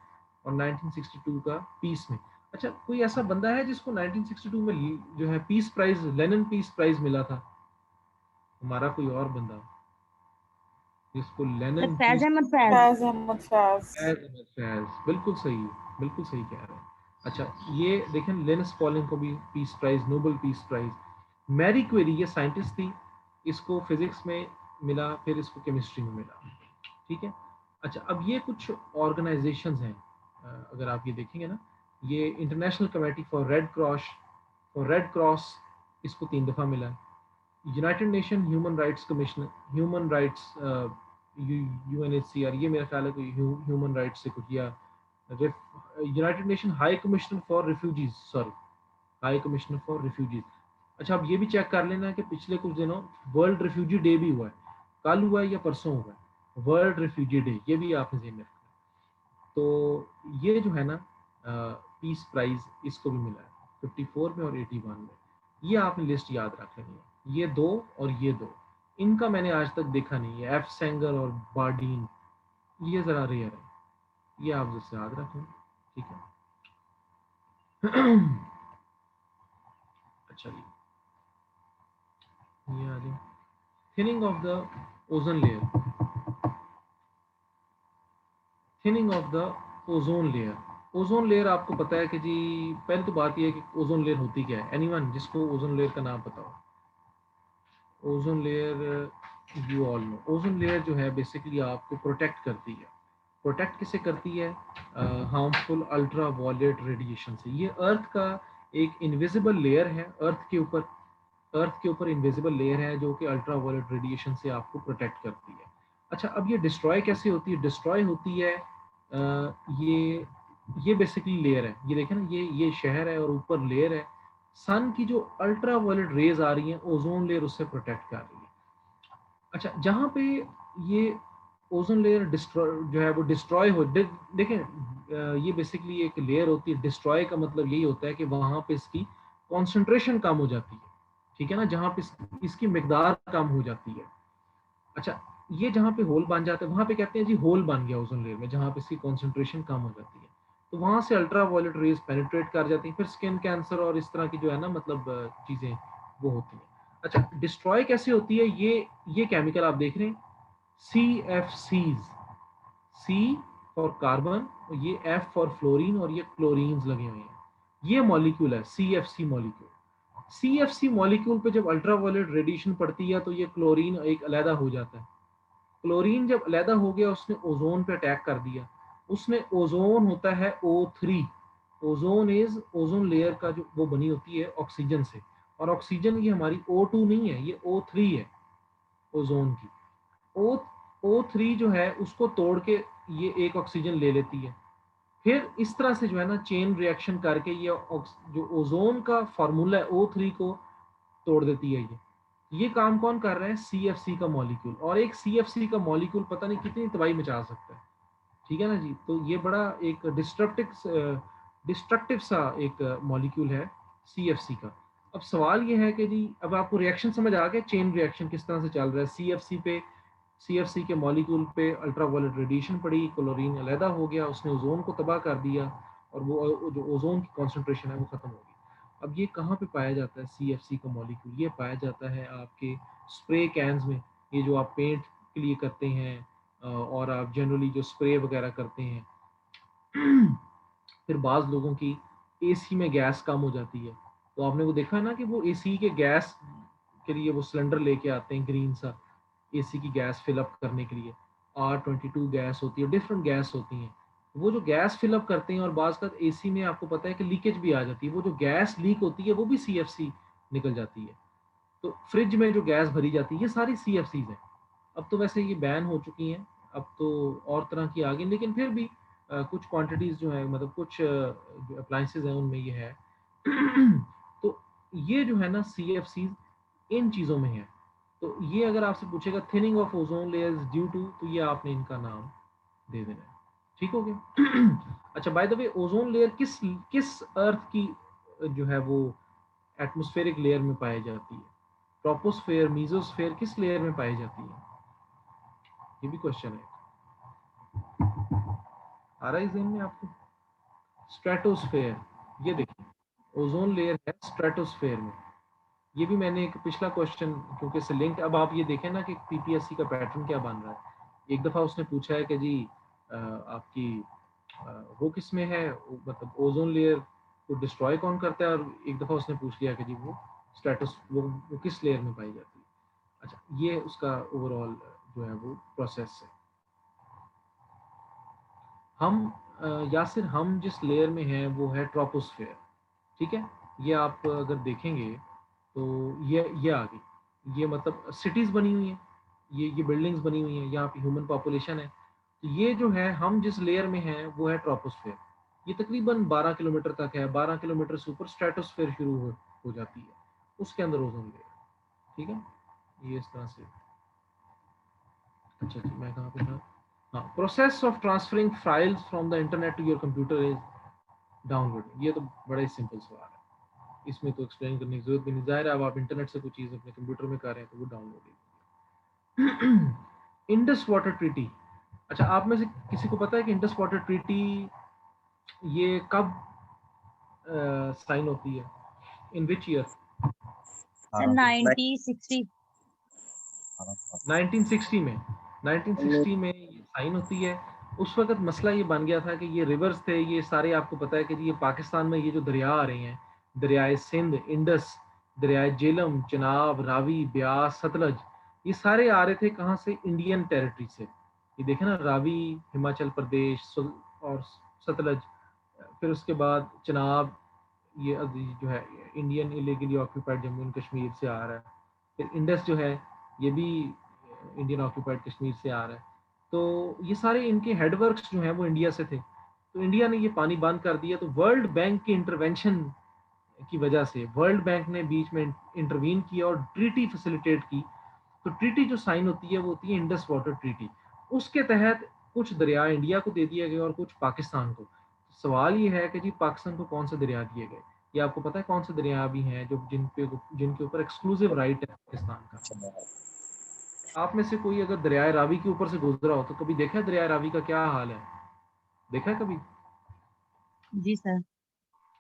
और 1962 का पीस में। अच्छा, कोई ऐसा बंदा है जिसको 1962 में जो है peace prize, Lenin peace prize मिला था? हमारा कोई और बंदा जिसको sir Lenin Faiz peace, Ahmad Faiz. Faiz Ahmad Faiz. Faiz, बिल्कुल सही, बिल्कुल सही कह रहे हैं। अच्छा, ये देखें, लिनस पॉलिंग को भी peace prize, Nobel peace prize. Marie Curie ये साइंटिस्ट थी, इसको फिजिक्स में मिला, फिर इसको केमिस्ट्री में मिला। ठीक है। अच्छा, अब ये कुछ ऑर्गेनाइजेशंस हैं, अगर आप ये देखेंगे ना, ये international committee for red cross, इसको 3 दफा मिला है। United nation human rights commission, human rights UNHCR, ये मेरा ख्याल है कोई ह्यूमन राइट्स से कुछ, या United nation high commissioner for refugees, sorry, high commissioner for refugees. अच्छा, अब ये भी चेक कर लेना कि पिछले कुछ दिनों वर्ल्ड रिफ्यूजी डे भी हुआ है, कल हुआ है या परसों हुआ है वर्ल्ड रिफ्यूजी डे, ये भी आपने ध्यान में रखना है। तो ये जो है ना पीस प्राइज इसको भी मिला है 54 में और 81 में, ये आपने लिस्ट याद रख लेनी है। ये दो और ये दो, इनका मैंने आज तक देखा नहीं है, एफ सेंगर और बार्डीन, ये जरा रेयर है, ये आप जैसे याद रखें, ठीक है। अच्छा जी, ये आ जाए thinning of the ozone layer, thinning of the ozone layer. Ozone layer आपको पता है कि जी, पहले तो बात यह है कि ओजोन लेयर होती क्या है, एनीवन जिसको ओजोन लेयर का नाम पता हो। Ozone layer, you all no, ozone layer जो है बेसिकली आपको प्रोटेक्ट करती है। प्रोटेक्ट किसे करती है? हार्मफुल अल्ट्रा वायलेट रेडिएशन से। ये अर्थ का एक इनविजिबल लेयर है, अर्थ के ऊपर इनविजिबल लेयर है जो कि अल्ट्रा वायलेट रेडिएशन से आपको प्रोटेक्ट करती है। अच्छा, अब ये डिस्ट्रॉय कैसे होती है? डिस्ट्रॉय होती है ये बेसिकली लेयर है, ये देखें ना, ये शहर है और ऊपर लेयर है, सन की जो अल्ट्रा वायलेट रेज आ रही हैं, ओजोन लेयर उससे प्रोटेक्ट कर रही है। अच्छा, जहाँ पे ये ओजोन लेयर डिस्ट्रॉय जो है वो डिस्ट्रॉय हो, देखें ये बेसिकली एक लेयर होती है, डिस्ट्रॉय का मतलब यही होता है कि वहां पे इसकी कॉन्सेंट्रेशन कम हो जाती है, ठीक है ना, जहाँ पे इसकी मिकदार कम हो जाती है। अच्छा, ये जहाँ पे होल बन जाता है वहां पे कहते हैं जी होल बन गया ओजोन लेयर में, जहाँ पे इसकी कॉन्सेंट्रेशन कम हो जाती है, तो वहां से अल्ट्रा वायलेट रेज पेनिट्रेट कर जाती हैं, फिर स्किन कैंसर और इस तरह की जो है ना, मतलब चीजें वो होती हैं। अच्छा, डिस्ट्रॉय कैसे होती है? ये केमिकल आप देख रहे हैं, CFCs, सी फॉर कार्बन, ये F फॉर फ्लोरीन, और ये क्लोरीन्स लगे हुए हैं, ये मॉलिक्यूल है CFC मॉलिक्यूल। CFC मॉलिक्यूल पे जब अल्ट्रावायलेट रेडिएशन पड़ती है तो ये क्लोरीन एक अलहदा हो जाता है। क्लोरीन जब अलहदा हो गया, उसने ओजोन पे अटैक कर दिया, उसने ओजोन होता है O3, ozone is ozone layer का जो वो बनी होती है ऑक्सीजन से, और ऑक्सीजन ये हमारी O2 नहीं है, ये O3 है ओजोन की। ओ O3 जो है उसको तोड़ के ये एक ऑक्सीजन ले लेती है, फिर इस तरह से जो है ना चेन रिएक्शन करके ये जो ओजोन का फार्मूला है O3 को तोड़ देती है। ये काम कौन कर रहा है? CFC का मॉलिक्यूल, और एक CFC का मॉलिक्यूल पता नहीं कितनी तबाही मचा सकता है, ठीक है ना जी। तो ये बड़ा एक डिस्ट्रक्टिव सा एक मॉलिक्यूल है CFC का। अब सवाल ये है कि जी, अब आपको रिएक्शन समझ आ गया, चेन रिएक्शन किस तरह से चल रहा है। CFC के मॉलिक्यूल पे अल्ट्रावायलेट रेडिएशन पड़ी, क्लोरीन अलहदा हो गया, उसने ओजोन को तबाह कर दिया, और वो जो ओजोन की कॉन्सेंट्रेशन है वो खत्म हो गई। अब ये कहाँ पे पाया जाता है CFC का मॉलिक्यूल? ये पाया जाता है आपके स्प्रे कैन्स में, ये जो आप पेंट के लिए करते हैं, और आप जनरली जो स्प्रे वगैरह करते हैं। फिर बाज लोगों की AC में गैस कम हो जाती है, तो आपने वो देखा है ना कि वो AC के गैस के लिए वो सिलेंडर लेके आते हैं ग्रीन सा, AC की गैस फिलअप करने के लिए। R22 गैस होती है, डिफरेंट गैस होती हैं, वो जो गैस फिलअप करते हैं, और बाज का AC में आपको पता है कि लीकेज भी आ जाती है, वो जो गैस लीक होती है वो भी CFC निकल जाती है। तो फ्रिज में जो गैस भरी जाती है ये सारी CFCs हैं। अब तो वैसे ये बैन हो चुकी हैं, अब तो और तरह की आ गई, लेकिन फिर भी कुछ क्वांटिटीज जो है, मतलब कुछ जो अप्लायंसेज हैं उनमें ये है। तो ये जो है ना CFCs इन चीज़ों में है। तो ये अगर आपसे पूछेगा thinning of ozone layers due to, तो ये आपने इनका नाम दे देना है, ठीक हो गया। अच्छा, by the way, ozone layer किस किस अर्थ की जो है वो एटमॉस्फेरिक लेयर में पाई जाती है? ट्रोपोस्फेयर, मीजोस्फेयर, किस लेयर में पाई जाती है? ये भी क्वेश्चन है, आ रहा है ज़हन में आपको? स्ट्रेटोस्फेयर, ये देखिए, ओजोन लेयर है स्ट्रेटोस्फेयर में। ये भी मैंने एक पिछला क्वेश्चन, क्योंकि इससे लिंक, अब आप ये देखें ना कि PPSC का पैटर्न क्या बन रहा है। एक दफ़ा उसने पूछा है कि जी आपकी वो किस में है, मतलब ओजोन लेयर को डिस्ट्रॉय कौन करता है, और एक दफ़ा उसने पूछ लिया कि जी वो स्ट्रेटोस वो किस लेयर में पाई जाती है। अच्छा, ये उसका ओवरऑल जो है वो प्रोसेस है। हम यासिर, हम जिस लेयर में हैं वो है ट्रोपोस्फेयर, ठीक है। ये आप अगर देखेंगे तो ये आ गई, ये मतलब सिटीज बनी हुई हैं, ये बिल्डिंग्स बनी हुई हैं, यहाँ पे ह्यूमन पॉपुलेशन है। तो ये जो है, हम जिस लेयर में हैं वो है ट्रोपोस्फेयर। ये तकरीबन 12 किलोमीटर तक है, 12 किलोमीटर से ऊपर स्ट्रेटोस्फेयर शुरू हो जाती है, उसके अंदर ओजोन लेयर। ठीक है, ये इस तरह से। अच्छा जी, मैं कहाँ पे था? हाँ, process of transferring files from the internet to your computer is download. ये तो बड़ा ही सिंपल सवाल है, इसमें तो एक्सप्लेन करने की जरूरत भी नहीं। जाहिर है, अब आप इंटरनेट से कोई चीज़ अपने कंप्यूटर में कर रहे हैं तो वो डाउनलोड है। Indus water treaty. अच्छा, आप में से किसी को पता है कि इंडस वाटर ट्रीटी ये कब साइन होती है, इन विच ईयर? सर 1960। 1960 में। 1960 में ये साइन होती है। उस वक्त मसला ये बन गया था कि ये रिवर्स थे, ये सारे आपको पता है कि ये पाकिस्तान में ये जो दरिया आ रहे हैं, दरियाए सिंध, इंडस, दरियाए जेलम, चिनाब, रावी, ब्यास, सतलज, ये सारे आ रहे थे कहाँ से? इंडियन टेरिटरी से। ये देखे ना, रावी हिमाचल प्रदेश और सतलज, फिर उसके बाद चिनाब, ये अभी जो है Indian illegally occupied Jammu and Kashmir से आ रहा है। फिर इंडस जो है ये भी इंडियन ऑक्यूपाइड कश्मीर से आ रहा है। तो ये सारे इनके हेडवर्क्स जो हैं वो इंडिया से थे। तो इंडिया ने ये पानी बंद कर दिया। तो वर्ल्ड बैंक के इंटरवेंशन की वजह से वर्ल्ड बैंक ने बीच में इंटरवीन किया और ट्रीटी फैसिलिटेट की। तो ट्रीटी जो साइन होती है वो होती है इंडस वाटर ट्रीटी। उसके तहत कुछ दरिया इंडिया को दे दिए गए और कुछ पाकिस्तान को। सवाल ये है कि जी पाकिस्तान को कौन से दरिया दिए गए? ये आपको पता है कौन से दरिया भी हैं जो जिनके ऊपर एक्सक्लूसिव राइट है पाकिस्तान का? आप में से कोई अगर दरियाए रावी के ऊपर से गुजरा हो तो कभी देखा है दरियाए रावी का क्या हाल है? देखा है कभी? जी सर।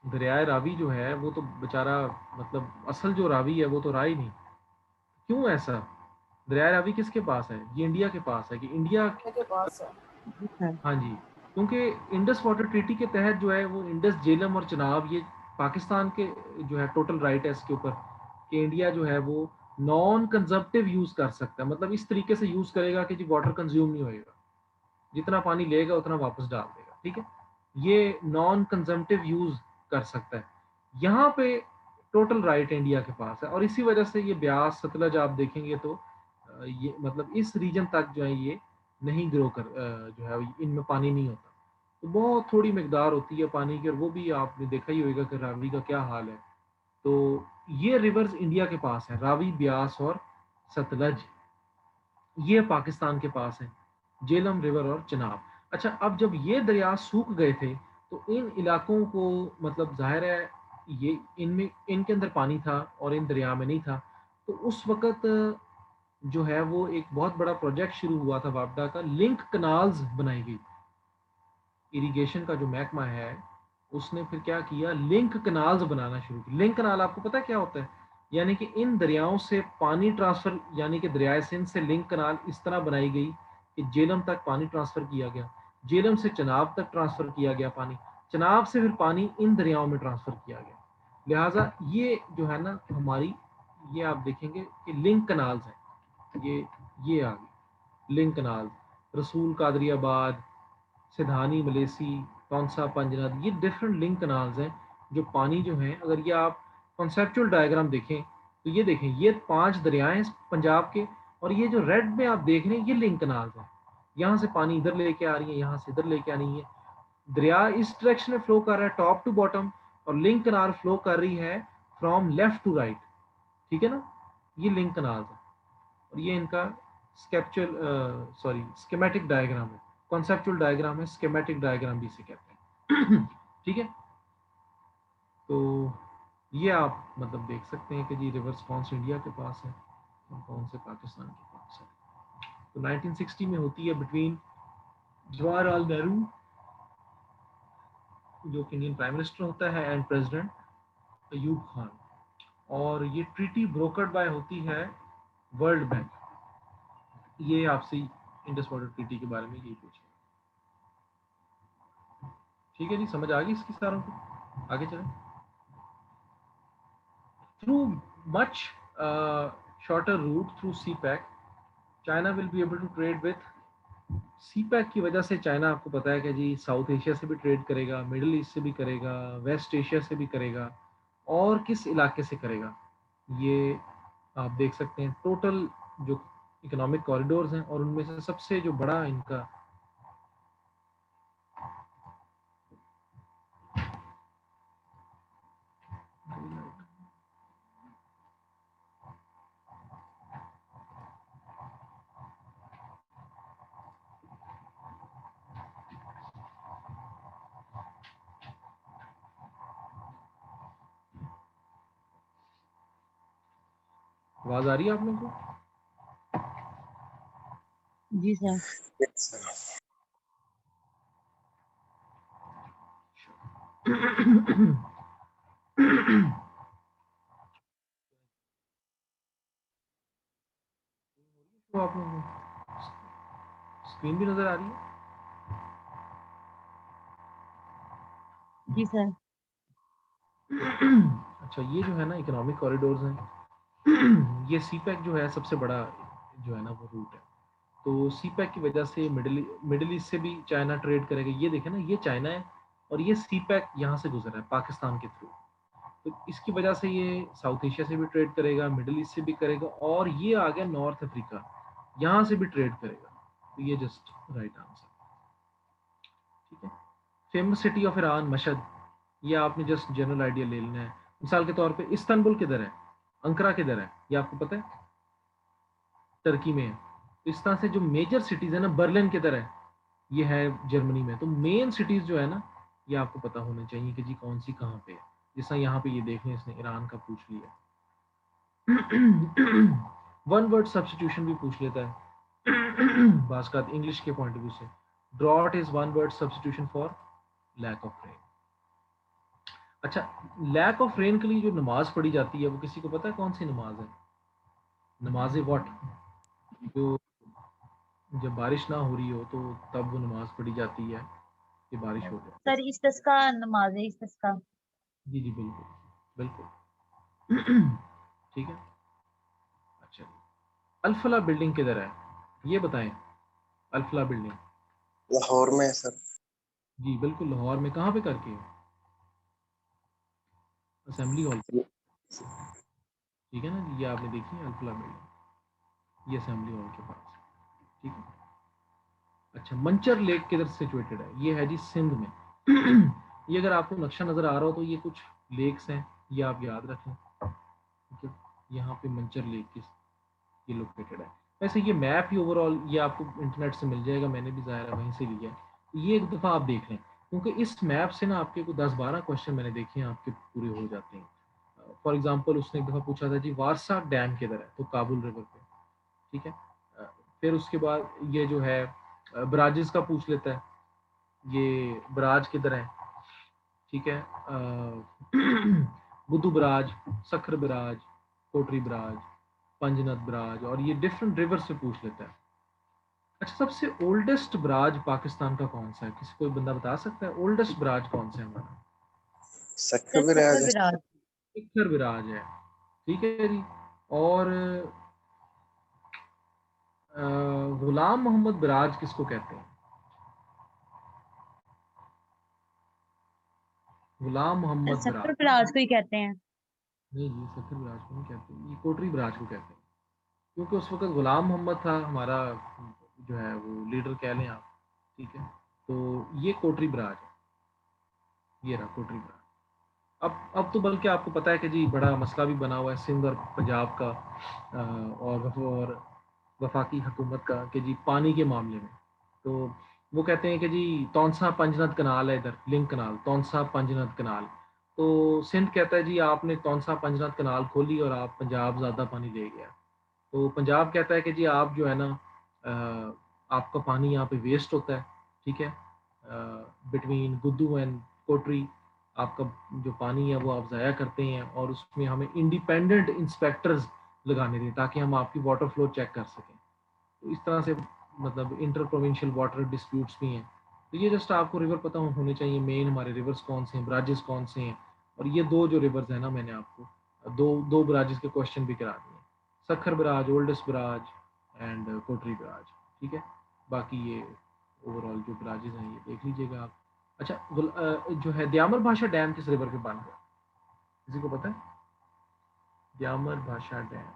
दरियाए रावी जो है वो तो बेचारा, मतलब असल जो रावी है वो तो रहा ही नहीं। क्यों ऐसा? दरियाए रावी किसके पास है? ये इंडिया के पास है। कि इंडिया, के पास है। जी सर। हाँ जी, क्योंकि इंडस वाटर ट्रीटी के तहत जो है वो इंडस, झेलम और चिनाब, ये पाकिस्तान के जो है टोटल राइट है इसके ऊपर कि इंडिया जो है वो नॉन कंजप्टिव यूज कर सकता है। मतलब इस तरीके से यूज करेगा कि जी वाटर कंज्यूम नहीं होएगा, जितना पानी लेगा उतना वापस डाल देगा। ठीक है, ये नॉन कंजम्पटिव यूज कर सकता है। यहाँ पे टोटल राइट इंडिया के पास है। और इसी वजह से ये ब्यास, सतलज आप देखेंगे तो ये मतलब इस रीजन तक जो है ये नहीं ग्रो कर, जो है इनमें पानी नहीं होता। तो बहुत थोड़ी मकदार होती है पानी की, और वो भी आपने देखा ही होगा कि रावी का क्या हाल है। तो ये रिवर्स इंडिया के पास है, रावी, ब्यास और सतलज, ये पाकिस्तान के पास है, झेलम रिवर और चिनाब। अच्छा, अब जब ये दरिया सूख गए थे तो इन इलाकों को, मतलब जाहिर है ये इनमें, इनके अंदर पानी था और इन दरिया में नहीं था। तो उस वक्त जो है वो एक बहुत बड़ा प्रोजेक्ट शुरू हुआ था वापडा का, लिंक कनाल्स बनाई गई। इरिगेशन का जो महकमा है उसने फिर क्या किया, लिंक कनाल्स बनाना शुरू किया। लिंक कनाल आपको पता है क्या होता है? यानी कि इन दरियाओं से पानी ट्रांसफर, यानी कि दरियाए सिंध से लिंक कनाल इस तरह बनाई गई कि जेलम तक पानी ट्रांसफर किया गया, जेलम से चनाब तक ट्रांसफर किया गया पानी, चनाब से फिर पानी इन दरियाओं में ट्रांसफर किया गया। लिहाजा ये जो है ना हमारी, ये आप देखेंगे कि लिंक कनाल्स हैं। ये आ गई लिंक कनाल, रसूल कादरियाबाद, सिधानी, मलेसी, कौनसा, पंजनद, ये डिफरेंट लिंक कनाल्स हैं जो पानी जो है, अगर ये आप कॉन्सेप्चुअल डायग्राम देखें तो ये देखें, ये 5 दरियाएं हैं पंजाब के, और ये जो रेड में आप देख रहे हैं ये लिंक कनाल्स हैं। यहाँ से पानी इधर लेके आ रही है, यहाँ से इधर लेके आ रही है। दरिया इस डायरेक्शन में फ्लो कर रहा है टॉप टू बॉटम, और लिंक कनाल फ्लो कर रही है फ्रॉम लेफ्ट टू राइट। ठीक है ना, ये लिंक कनाल्स है। और ये इनका स्केप्चुअल स्कीमेटिक डायग्राम है, कॉन्सेप्चुअल डायग्राम है, स्कीमेटिक डायग्राम भी इसे कहते हैं। ठीक है, तो ये आप मतलब देख सकते हैं कि जी रिवर्स कौन से इंडिया के पास है और कौन से पाकिस्तान के पास है। तो 1960 में होती है बिटवीन जवाहरलाल नेहरू, जो कि इंडियन प्राइम मिनिस्टर होता है, एंड प्रेसिडेंट अयूब खान। और ये ट्रीटी ब्रोकर्ड बाय होती है वर्ल्ड बैंक। ये आपसे इंडस वाटर ट्रीटी के बारे में यही पूछे। ठीक है जी, समझ आ गई इसकी सारों को? आगे चलें। Through much shorter route through CPEC, China will be able to trade with. CPEC की वजह से चाइना, आपको पता है कि जी साउथ एशिया से भी ट्रेड करेगा, मिडिल ईस्ट से भी करेगा, वेस्ट एशिया से भी करेगा, और किस इलाके से करेगा ये आप देख सकते हैं। टोटल जो इकोनॉमिक कॉरिडोर्स हैं और उनमें से सबसे जो बड़ा इनका आवाज आ रही है आप लोगों को? जी सर। तो आप लोगों को स्क्रीन भी नजर आ रही है? जी सर। अच्छा, ये जो है ना इकोनॉमिक कॉरिडोर्स हैं, ये सीपैक जो है सबसे बड़ा जो है ना वो रूट है। तो सीपैक की वजह से मिडिल ईस्ट से भी चाइना ट्रेड करेगा। ये देखें ना, ये चाइना है और ये सीपैक यहाँ से गुजर रहा है पाकिस्तान के थ्रू। तो इसकी वजह से ये साउथ एशिया से भी ट्रेड करेगा, मिडिल ईस्ट से भी करेगा, और ये आ गया नॉर्थ अफ्रीका, यहाँ से भी ट्रेड करेगा। तो ये जस्ट राइट आंसर, ठीक है। Famous city of Iran Mashhad, ये आपने जस्ट जनरल आइडिया ले लेना है। मिसाल के तौर पे इस्तांबुल किधर है, अंकरा किधर है, ये आपको पता है? टर्की में है। तो इस तरह से जो मेजर सिटीज है ना, बर्लिन किधर है, ये है जर्मनी में। तो मेन सिटीज जो है ना, ये आपको पता होना चाहिए कि जी कौन सी कहाँ पे है। जैसा यहाँ पे ये देख लें, इसने ईरान का पूछ लिया। वन वर्ड सब्स्टिट्यूशन भी पूछ लेता है बास्कात इंग्लिश के पॉइंट ऑफ व्यू से। Drought is one word substitution for lack of rain. अच्छा, लैक ऑफ रेन के लिए जो नमाज पढ़ी जाती है वो किसी को पता है कौन सी नमाज है? नमाज व्हाट, जो जब बारिश ना हो रही हो तो तब वो नमाज पढ़ी जाती है कि बारिश हो जाए। सर इस्तिस्का नमाज है, इस्तिस्का। जी जी बिल्कुल बिल्कुल। ठीक है। अच्छा, अल्फला बिल्डिंग किधर है, ये बताएं। अल्फला बिल्डिंग लाहौर में है सर। जी बिल्कुल, लाहौर में। कहाँ पे करके है? असेंबली हॉल, ठीक है ना। ये आपने देखी है अल्फला बिल्डिंग, ये असेंबली हॉल के पास, ठीक है। अच्छा, मंचर लेक किधर सिचुएटेड है? ये है जी सिंध में। ये अगर आपको नक्शा नजर आ रहा हो तो ये कुछ लेक्स हैं, ये आप याद रखें, ठीक है। यहाँ पे मंचर लेक किस ये लोकेटेड है। वैसे ये मैप ही ओवरऑल ये आपको इंटरनेट से मिल जाएगा, मैंने भी ज़ाहिर है वहीं से लिया है। तो ये एक दफ़ा आप देख लें, क्योंकि इस मैप से ना आपके को 10-12 क्वेश्चन मैंने देखे हैं आपके पूरे हो जाते हैं। फॉर एग्जांपल उसने एक दफ़ा पूछा था जी वारसा डैम किधर है, तो काबुल रिवर पे, ठीक है। फिर उसके बाद ये जो है ब्राजिस का पूछ लेता है, ये ब्राज किधर है, ठीक है। बुद्धू बराज, सखर बराज, कोटरी बराज, पंजनद बराज, और ये डिफरेंट रिवर से पूछ लेता है। अच्छा, सबसे ओल्डेस्ट बराज पाकिस्तान का कौन सा है? किसी कोई बंदा बता सकता है ओल्डेस्ट बराज कौन सा है हमारा? सख्र सर भी सफर राज विराज। सिखर बराज है, ठीक है जी। और गुलाम मोहम्मद बराज किसको कहते हैं? गुलाम मोहम्मद सफर बराज। विराज को ही कहते हैं। नहीं जी, सखर बराज को नहीं कहते, ये कोटरी बराज को कहते हैं। क्योंकि उस वक्त गुलाम मोहम्मद था हमारा जो है वो लीडर कह लें आप, ठीक है। तो ये कोटरी बराज है, ये रहा कोटरी बराज। अब तो बल्कि आपको पता है कि जी बड़ा मसला भी बना हुआ है सिंध और पंजाब का, और वफाकी हुकूमत का, कि जी पानी के मामले में। तो वो कहते हैं कि जी तौनसा पंजनद कनाल है, इधर लिंक कनाल, तौनसा पंजनद कनाल। तो सिंध कहता है जी आपने तौनसा पंजनद कनाल खोली और आप पंजाब ज़्यादा पानी ले गया। तो पंजाब कहता है कि जी आप जो है ना आपका पानी यहाँ पे वेस्ट होता है, ठीक है। बिटवीन गुद्दू एंड कोटरी आपका जो पानी है वो आप ज़ाया करते हैं, और उसमें हमें इंडिपेंडेंट इंस्पेक्टर्स लगाने दें ताकि हम आपकी वाटर फ्लो चेक कर सकें। तो इस तरह से मतलब इंटर प्रोविंशियल वाटर डिस्प्यूट्स भी हैं। तो ये जस्ट आपको रिवर पता होने चाहिए, मेन हमारे रिवर्स कौन से हैं, ब्राजेस कौन से हैं। और ये दो जो रिवर्स हैं ना, मैंने आपको दो दो ब्राजेस के क्वेश्चन भी करा दिए, Sukkur barrage, oldest barrage, and Kotri barrage, ठीक है। बाकी ये ओवरऑल जो बराजेस हैं ये देख लीजिएगा आप। अच्छा, जो है द्यामर भाषा डैम किस रिवर पे बन गया, किसी को पता है? द्यामर भाषा डैम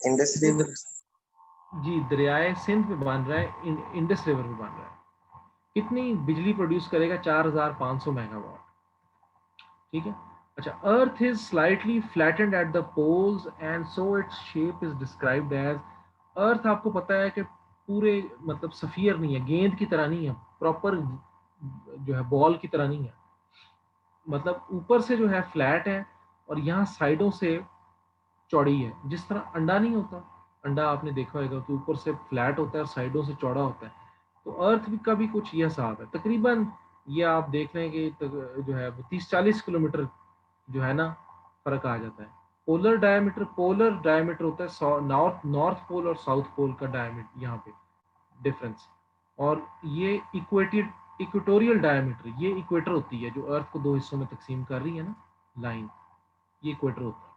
इंडस रिवर। जी, दरियाए सिंध पे बन रहा है, इंडस रिवर पे बन रहा है। कितनी बिजली प्रोड्यूस करेगा? 4500 मेगावाट। ठीक है। अच्छा, earth is slightly flattened at the poles and so its shape is described as. Earth आपको पता है कि पूरे मतलब सफियर नहीं है, गेंद की तरह नहीं है, प्रॉपर जो है बॉल की तरह नहीं है, मतलब ऊपर से जो है फ्लैट है और यहाँ साइडों से चौड़ी है। जिस तरह अंडा नहीं होता, अंडा आपने देखा होगा कि ऊपर से फ्लैट होता है और साइडों से चौड़ा होता है, तो अर्थ भी का भी कुछ यह हिसाब है तकरीबन। ये आप देख रहे हैं कि जो है 30-40 किलोमीटर जो है ना फर्क आ जाता है। पोलर डायमीटर होता है नॉर्थ पोल और साउथ पोल का डायमीटर यहाँ पे डिफरेंस। और ये इक्वेटोरियल डायमीटर, ये इक्वेटर होती है जो अर्थ को दो हिस्सों में तकसीम कर रही है ना लाइन, ये इक्वेटर होता है।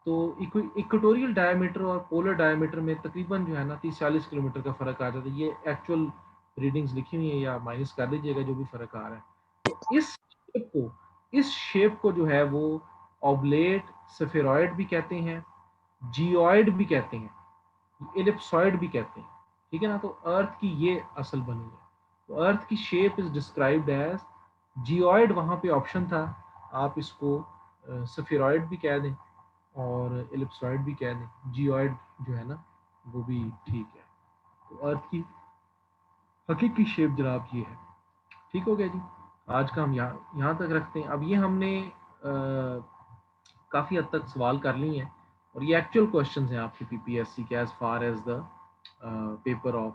तो इक्वेटोरियल डायमीटर और पोलर डायमीटर में तकरीबन जो है ना 30-40 किलोमीटर का फर्क आ जाता है। ये एक्चुअल रीडिंग्स लिखी हुई है, या माइनस कर लीजिएगा जो भी फर्क आ रहा है। तो इस शेप को जो है वो ऑब्लेट स्फेरॉइड भी कहते हैं, जियोइड भी कहते हैं, एलिप्सॉइड भी कहते हैं। ठीक है ना। तो अर्थ की ये असल बनी है। तो अर्थ की shape is described as geoid, वहां पे ऑप्शन था, आप इसको स्फेरॉइड भी कह दें और एलिप्सॉइड भी कह दें, जियोइड जो है ना वो भी ठीक है। तो अर्थ की हकीकी शेप जनाब ये है। ठीक हो गया जी। आज का हम यहाँ तक रखते हैं। अब ये हमने काफ़ी हद तक सवाल कर लिए हैं और ये एक्चुअल क्वेश्चंस हैं आपके पीपीएससी के as far as the paper of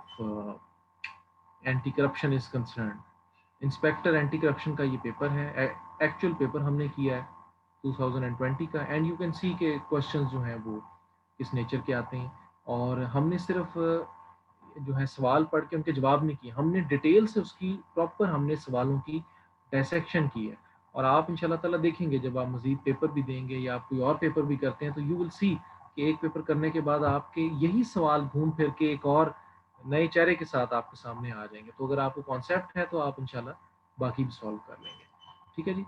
anti corruption is concern. Inspector anti corruption का ये पेपर है, एक्चुअल पेपर हमने किया है 2020 का। एंड यू कैन सी के क्वेश्चंस जो हैं वो किस नेचर के आते हैं। और हमने सिर्फ जो है सवाल पढ़ के उनके जवाब नहीं किए, हमने डिटेल से उसकी प्रॉपर हमने सवालों की डायसेक्शन की है। और आप इंशाल्लाह ताला देखेंगे जब आप मजीद पेपर भी देंगे या आप कोई और पेपर भी करते हैं तो यू विल सी कि एक पेपर करने के बाद आपके यही सवाल घूम फिर के एक और नए चेहरे के साथ आपके सामने आ जाएंगे। तो अगर आपको कॉन्सेप्ट है तो आप इंशाल्लाह बाकी भी सॉल्व कर लेंगे। ठीक है जी।